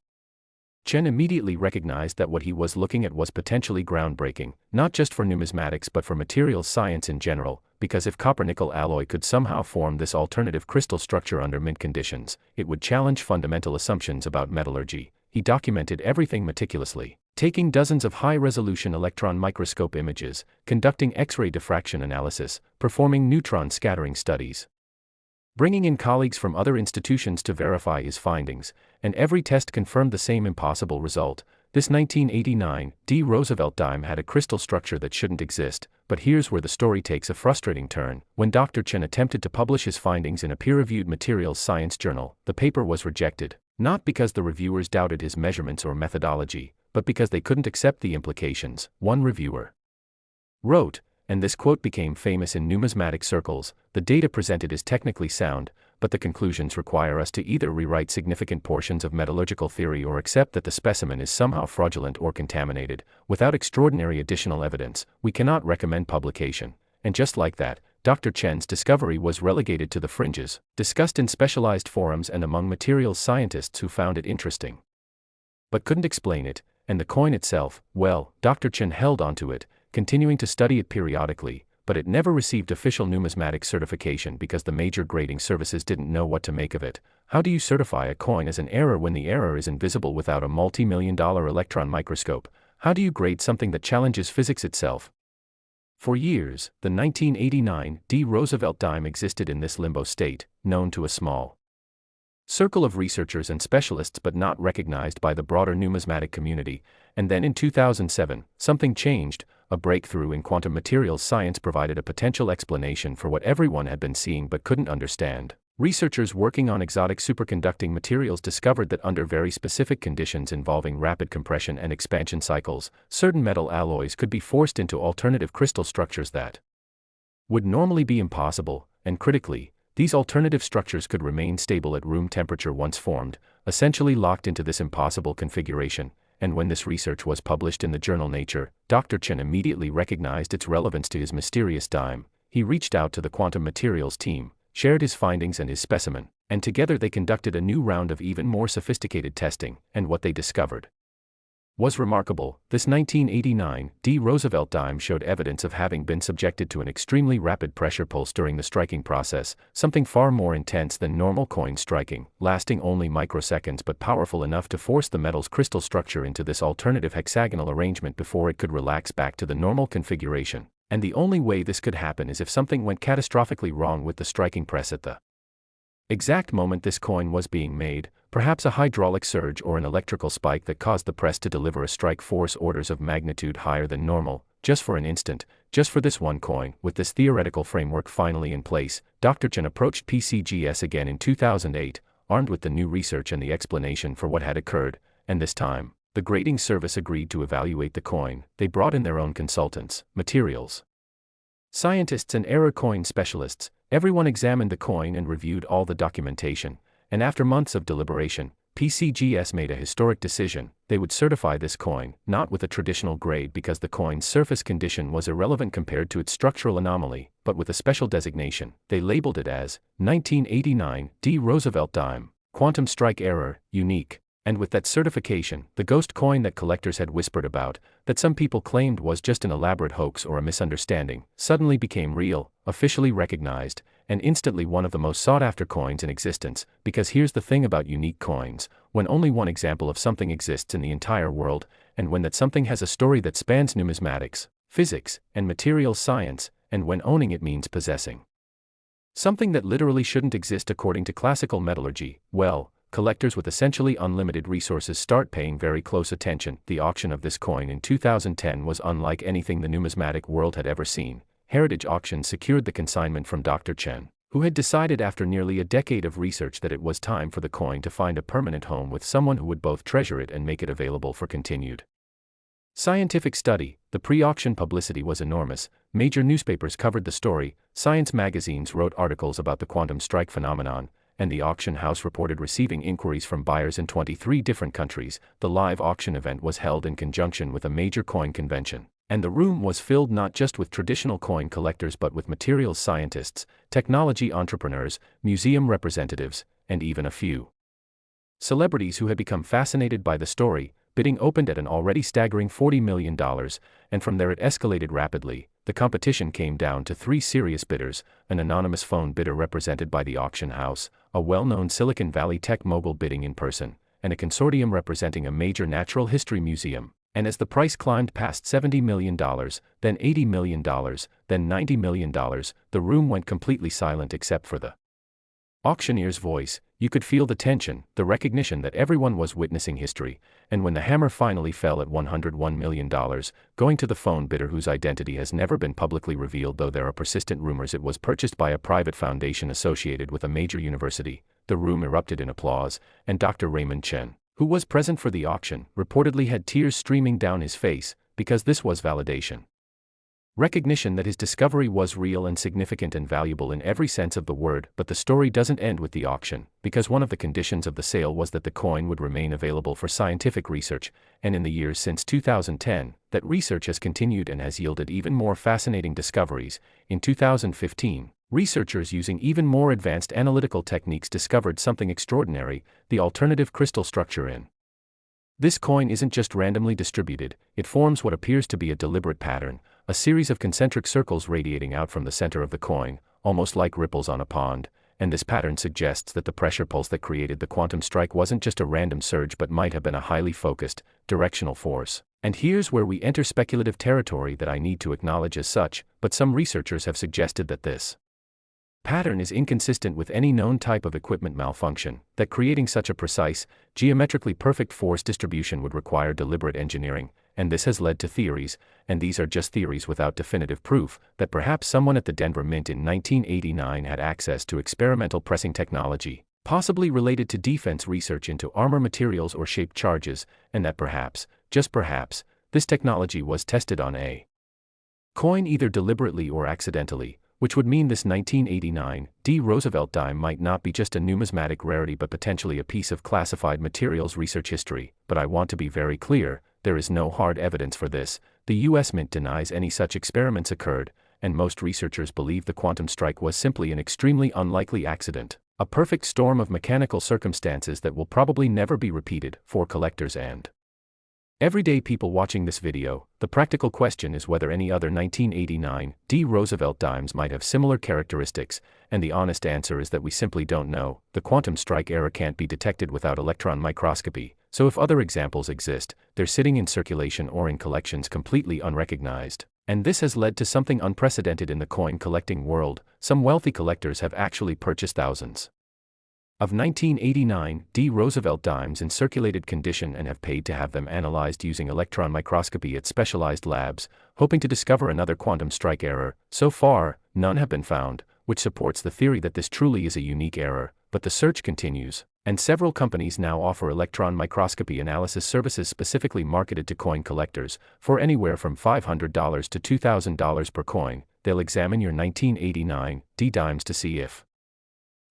Chen immediately recognized that what he was looking at was potentially groundbreaking, not just for numismatics but for materials science in general, because if copper-nickel alloy could somehow form this alternative crystal structure under mint conditions, it would challenge fundamental assumptions about metallurgy. He documented everything meticulously, taking dozens of high-resolution electron microscope images, conducting X-ray diffraction analysis, performing neutron scattering studies, bringing in colleagues from other institutions to verify his findings, and every test confirmed the same impossible result. This 1989 Roosevelt Dime had a crystal structure that shouldn't exist. But here's where the story takes a frustrating turn. When Dr. Chen attempted to publish his findings in a peer-reviewed materials science journal, the paper was rejected, not because the reviewers doubted his measurements or methodology, but because they couldn't accept the implications. One reviewer wrote, and this quote became famous in numismatic circles, "The data presented is technically sound, but the conclusions require us to either rewrite significant portions of metallurgical theory or accept that the specimen is somehow fraudulent or contaminated. Without extraordinary additional evidence, we cannot recommend publication." And just like that, Dr. Chen's discovery was relegated to the fringes, discussed in specialized forums and among materials scientists who found it interesting, but couldn't explain it. And the coin itself, well, Dr. Chen held onto it, continuing to study it periodically, but it never received official numismatic certification because the major grading services didn't know what to make of it. How do you certify a coin as an error when the error is invisible without a multi-million-dollar electron microscope? How do you grade something that challenges physics itself? For years, the 1989 Roosevelt Dime existed in this limbo state, known to a small circle of researchers and specialists but not recognized by the broader numismatic community. And then in 2007, something changed. A breakthrough in quantum materials science provided a potential explanation for what everyone had been seeing but couldn't understand. Researchers working on exotic superconducting materials discovered that under very specific conditions involving rapid compression and expansion cycles, certain metal alloys could be forced into alternative crystal structures that would normally be impossible, and critically, these alternative structures could remain stable at room temperature once formed, essentially locked into this impossible configuration. And when this research was published in the journal Nature, Dr. Chen immediately recognized its relevance to his mysterious dime. He reached out to the quantum materials team, shared his findings and his specimen, and together they conducted a new round of even more sophisticated testing, and what they discovered was remarkable. This 1989 Roosevelt Dime showed evidence of having been subjected to an extremely rapid pressure pulse during the striking process, something far more intense than normal coin striking, lasting only microseconds but powerful enough to force the metal's crystal structure into this alternative hexagonal arrangement before it could relax back to the normal configuration. And the only way this could happen is if something went catastrophically wrong with the striking press at the exact moment this coin was being made, perhaps a hydraulic surge or an electrical spike that caused the press to deliver a strike force orders of magnitude higher than normal, just for an instant, just for this one coin. With this theoretical framework finally in place, Dr. Chen approached PCGS again in 2008, armed with the new research and the explanation for what had occurred, and this time, the grading service agreed to evaluate the coin. They brought in their own consultants, materials scientists and error coin specialists. Everyone examined the coin and reviewed all the documentation, and after months of deliberation, PCGS made a historic decision. They would certify this coin, not with a traditional grade because the coin's surface condition was irrelevant compared to its structural anomaly, but with a special designation. They labeled it as 1989 D Roosevelt Dime, Quantum Strike Error, Unique. And with that certification, the ghost coin that collectors had whispered about, that some people claimed was just an elaborate hoax or a misunderstanding, suddenly became real, officially recognized, and instantly one of the most sought-after coins in existence. Because here's the thing about unique coins: when only one example of something exists in the entire world, and when that something has a story that spans numismatics, physics, and materials science, and when owning it means possessing something that literally shouldn't exist according to classical metallurgy, well, collectors with essentially unlimited resources start paying very close attention. The auction of this coin in 2010 was unlike anything the numismatic world had ever seen. Heritage Auctions secured the consignment from Dr. Chen, who had decided after nearly a decade of research that it was time for the coin to find a permanent home with someone who would both treasure it and make it available for continued scientific study. The pre-auction publicity was enormous. Major newspapers covered the story, science magazines wrote articles about the quantum strike phenomenon, and the auction house reported receiving inquiries from buyers in 23 different countries. The live auction event was held in conjunction with a major coin convention, and the room was filled not just with traditional coin collectors but with materials scientists, technology entrepreneurs, museum representatives, and even a few celebrities who had become fascinated by the story. Bidding opened at an already staggering $40 million, and from there it escalated rapidly. The competition came down to three serious bidders: an anonymous phone bidder represented by the auction house, a well-known Silicon Valley tech mogul bidding in person, and a consortium representing a major natural history museum. And as the price climbed past $70 million, then $80 million, then $90 million, the room went completely silent except for the auctioneer's voice. You could feel the tension, the recognition that everyone was witnessing history, and when the hammer finally fell at $101 million, going to the phone bidder whose identity has never been publicly revealed, though there are persistent rumors it was purchased by a private foundation associated with a major university, the room erupted in applause, and Dr. Raymond Chen, who was present for the auction, reportedly had tears streaming down his face, because this was validation. Recognition that his discovery was real and significant and valuable in every sense of the word. But the story doesn't end with the auction, because one of the conditions of the sale was that the coin would remain available for scientific research, and in the years since 2010, that research has continued and has yielded even more fascinating discoveries. In 2015, researchers using even more advanced analytical techniques discovered something extraordinary: the alternative crystal structure in this coin isn't just randomly distributed, it forms what appears to be a deliberate pattern, a series of concentric circles radiating out from the center of the coin, almost like ripples on a pond, and this pattern suggests that the pressure pulse that created the quantum strike wasn't just a random surge but might have been a highly focused, directional force. And here's where we enter speculative territory that I need to acknowledge as such, but some researchers have suggested that this pattern is inconsistent with any known type of equipment malfunction, that creating such a precise, geometrically perfect force distribution would require deliberate engineering, and this has led to theories, and these are just theories without definitive proof, that perhaps someone at the Denver Mint in 1989 had access to experimental pressing technology, possibly related to defense research into armor materials or shaped charges, and that perhaps, just perhaps, this technology was tested on a coin either deliberately or accidentally, which would mean this 1989 D Roosevelt Dime might not be just a numismatic rarity but potentially a piece of classified materials research history. But I want to be very clear, there is no hard evidence for this. The US Mint denies any such experiments occurred, and most researchers believe the quantum strike was simply an extremely unlikely accident, a perfect storm of mechanical circumstances that will probably never be repeated. For collectors and everyday people watching this video, the practical question is whether any other 1989 D Roosevelt Dimes might have similar characteristics, and the honest answer is that we simply don't know. The quantum strike error can't be detected without electron microscopy, so if other examples exist, they're sitting in circulation or in collections completely unrecognized. And this has led to something unprecedented in the coin collecting world. Some wealthy collectors have actually purchased thousands of 1989 D Roosevelt Dimes in circulated condition and have paid to have them analyzed using electron microscopy at specialized labs, hoping to discover another quantum strike error. So far, none have been found, which supports the theory that this truly is a unique error, but the search continues. And several companies now offer electron microscopy analysis services specifically marketed to coin collectors. For anywhere from $500 to $2,000 per coin, they'll examine your 1989 D dimes to see if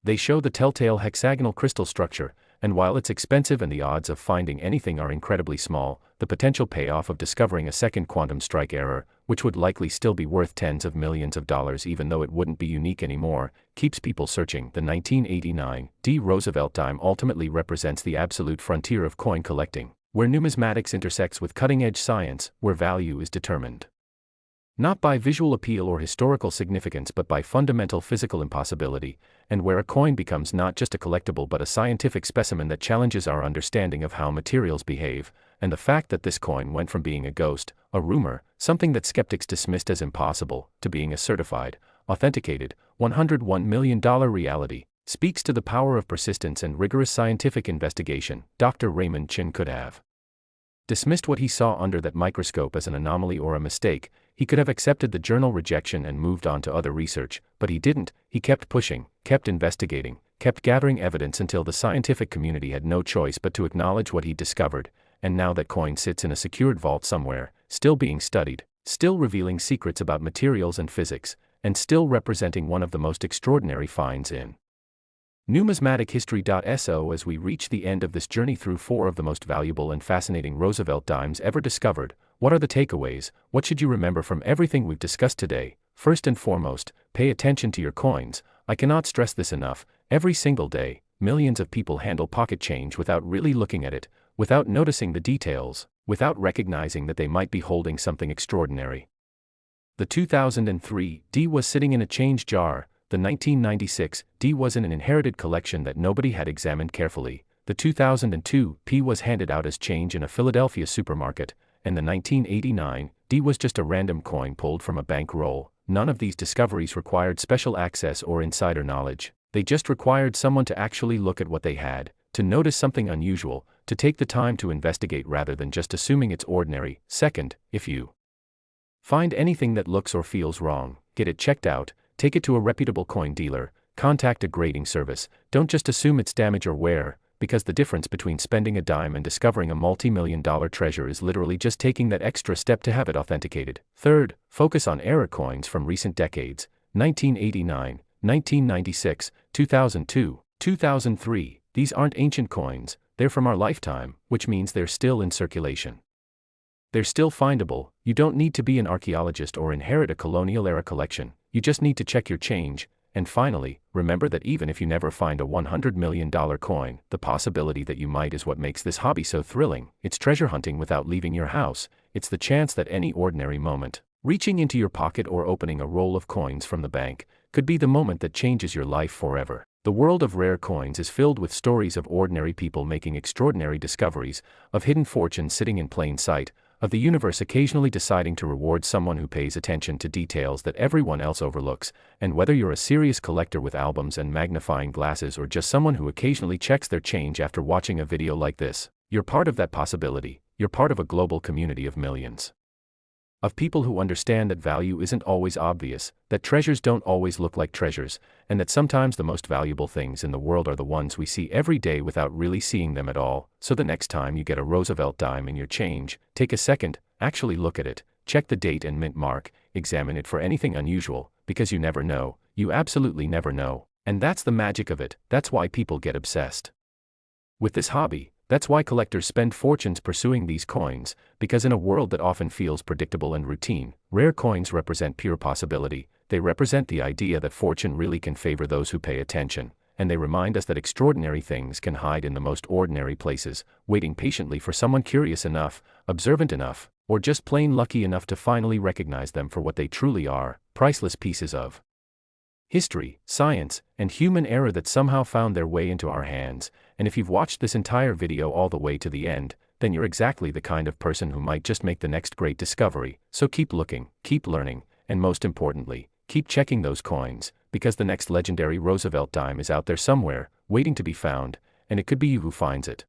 they show the telltale hexagonal crystal structure, and while it's expensive and the odds of finding anything are incredibly small, the potential payoff of discovering a second quantum strike error, which would likely still be worth tens of millions of dollars even though it wouldn't be unique anymore, keeps people searching. The 1989 D Roosevelt Dime ultimately represents the absolute frontier of coin collecting, where numismatics intersects with cutting-edge science, where value is determined not by visual appeal or historical significance but by fundamental physical impossibility, and where a coin becomes not just a collectible but a scientific specimen that challenges our understanding of how materials behave, and the fact that this coin went from being a ghost, a rumor, something that skeptics dismissed as impossible, to being a certified, authenticated, $101 million reality, speaks to the power of persistence and rigorous scientific investigation. Dr. Raymond Chin could have dismissed what he saw under that microscope as an anomaly or a mistake. He could have accepted the journal rejection and moved on to other research, but he didn't. He kept pushing, kept investigating, kept gathering evidence until the scientific community had no choice but to acknowledge what he'd discovered, and now that coin sits in a secured vault somewhere, still being studied, still revealing secrets about materials and physics, and still representing one of the most extraordinary finds in numismatic history. So as we reach the end of this journey through 4 of the most valuable and fascinating Roosevelt dimes ever discovered, what are the takeaways? What should you remember from everything we've discussed today? First and foremost, pay attention to your coins. I cannot stress this enough. Every single day, millions of people handle pocket change without really looking at it, without noticing the details, without recognizing that they might be holding something extraordinary. The 2003 D was sitting in a change jar. The 1996 D was in an inherited collection that nobody had examined carefully. The 2002 P was handed out as change in a Philadelphia supermarket, and the 1989 D was just a random coin pulled from a bank roll. None of these discoveries required special access or insider knowledge. They just required someone to actually look at what they had, to notice something unusual, to take the time to investigate rather than just assuming it's ordinary. Second, if you find anything that looks or feels wrong, get it checked out. Take it to a reputable coin dealer, contact a grading service. Don't just assume it's damage or wear, because the difference between spending a dime and discovering a multi-million-dollar treasure is literally just taking that extra step to have it authenticated. Third, focus on error coins from recent decades: 1989, 1996, 2002, 2003. These aren't ancient coins, they're from our lifetime, which means they're still in circulation. They're still findable. You don't need to be an archaeologist or inherit a colonial-era collection. You just need to check your change. And finally, remember that even if you never find a $100 million coin, the possibility that you might is what makes this hobby so thrilling. It's treasure hunting without leaving your house. It's the chance that any ordinary moment, reaching into your pocket or opening a roll of coins from the bank, could be the moment that changes your life forever. The world of rare coins is filled with stories of ordinary people making extraordinary discoveries, of hidden fortunes sitting in plain sight, of the universe occasionally deciding to reward someone who pays attention to details that everyone else overlooks. And whether you're a serious collector with albums and magnifying glasses or just someone who occasionally checks their change after watching a video like this, you're part of that possibility. You're part of a global community of millions of people who understand that value isn't always obvious, that treasures don't always look like treasures, and that sometimes the most valuable things in the world are the ones we see every day without really seeing them at all. So the next time you get a Roosevelt dime in your change, take a second, actually look at it, check the date and mint mark, examine it for anything unusual, because you never know, you absolutely never know. And that's the magic of it. That's why people get obsessed with this hobby. That's why collectors spend fortunes pursuing these coins, because in a world that often feels predictable and routine, rare coins represent pure possibility. They represent the idea that fortune really can favor those who pay attention, and they remind us that extraordinary things can hide in the most ordinary places, waiting patiently for someone curious enough, observant enough, or just plain lucky enough to finally recognize them for what they truly are: priceless pieces of history, science, and human error that somehow found their way into our hands. And if you've watched this entire video all the way to the end, then you're exactly the kind of person who might just make the next great discovery. So keep looking, keep learning, and most importantly, keep checking those coins, because the next legendary Roosevelt dime is out there somewhere, waiting to be found, and it could be you who finds it.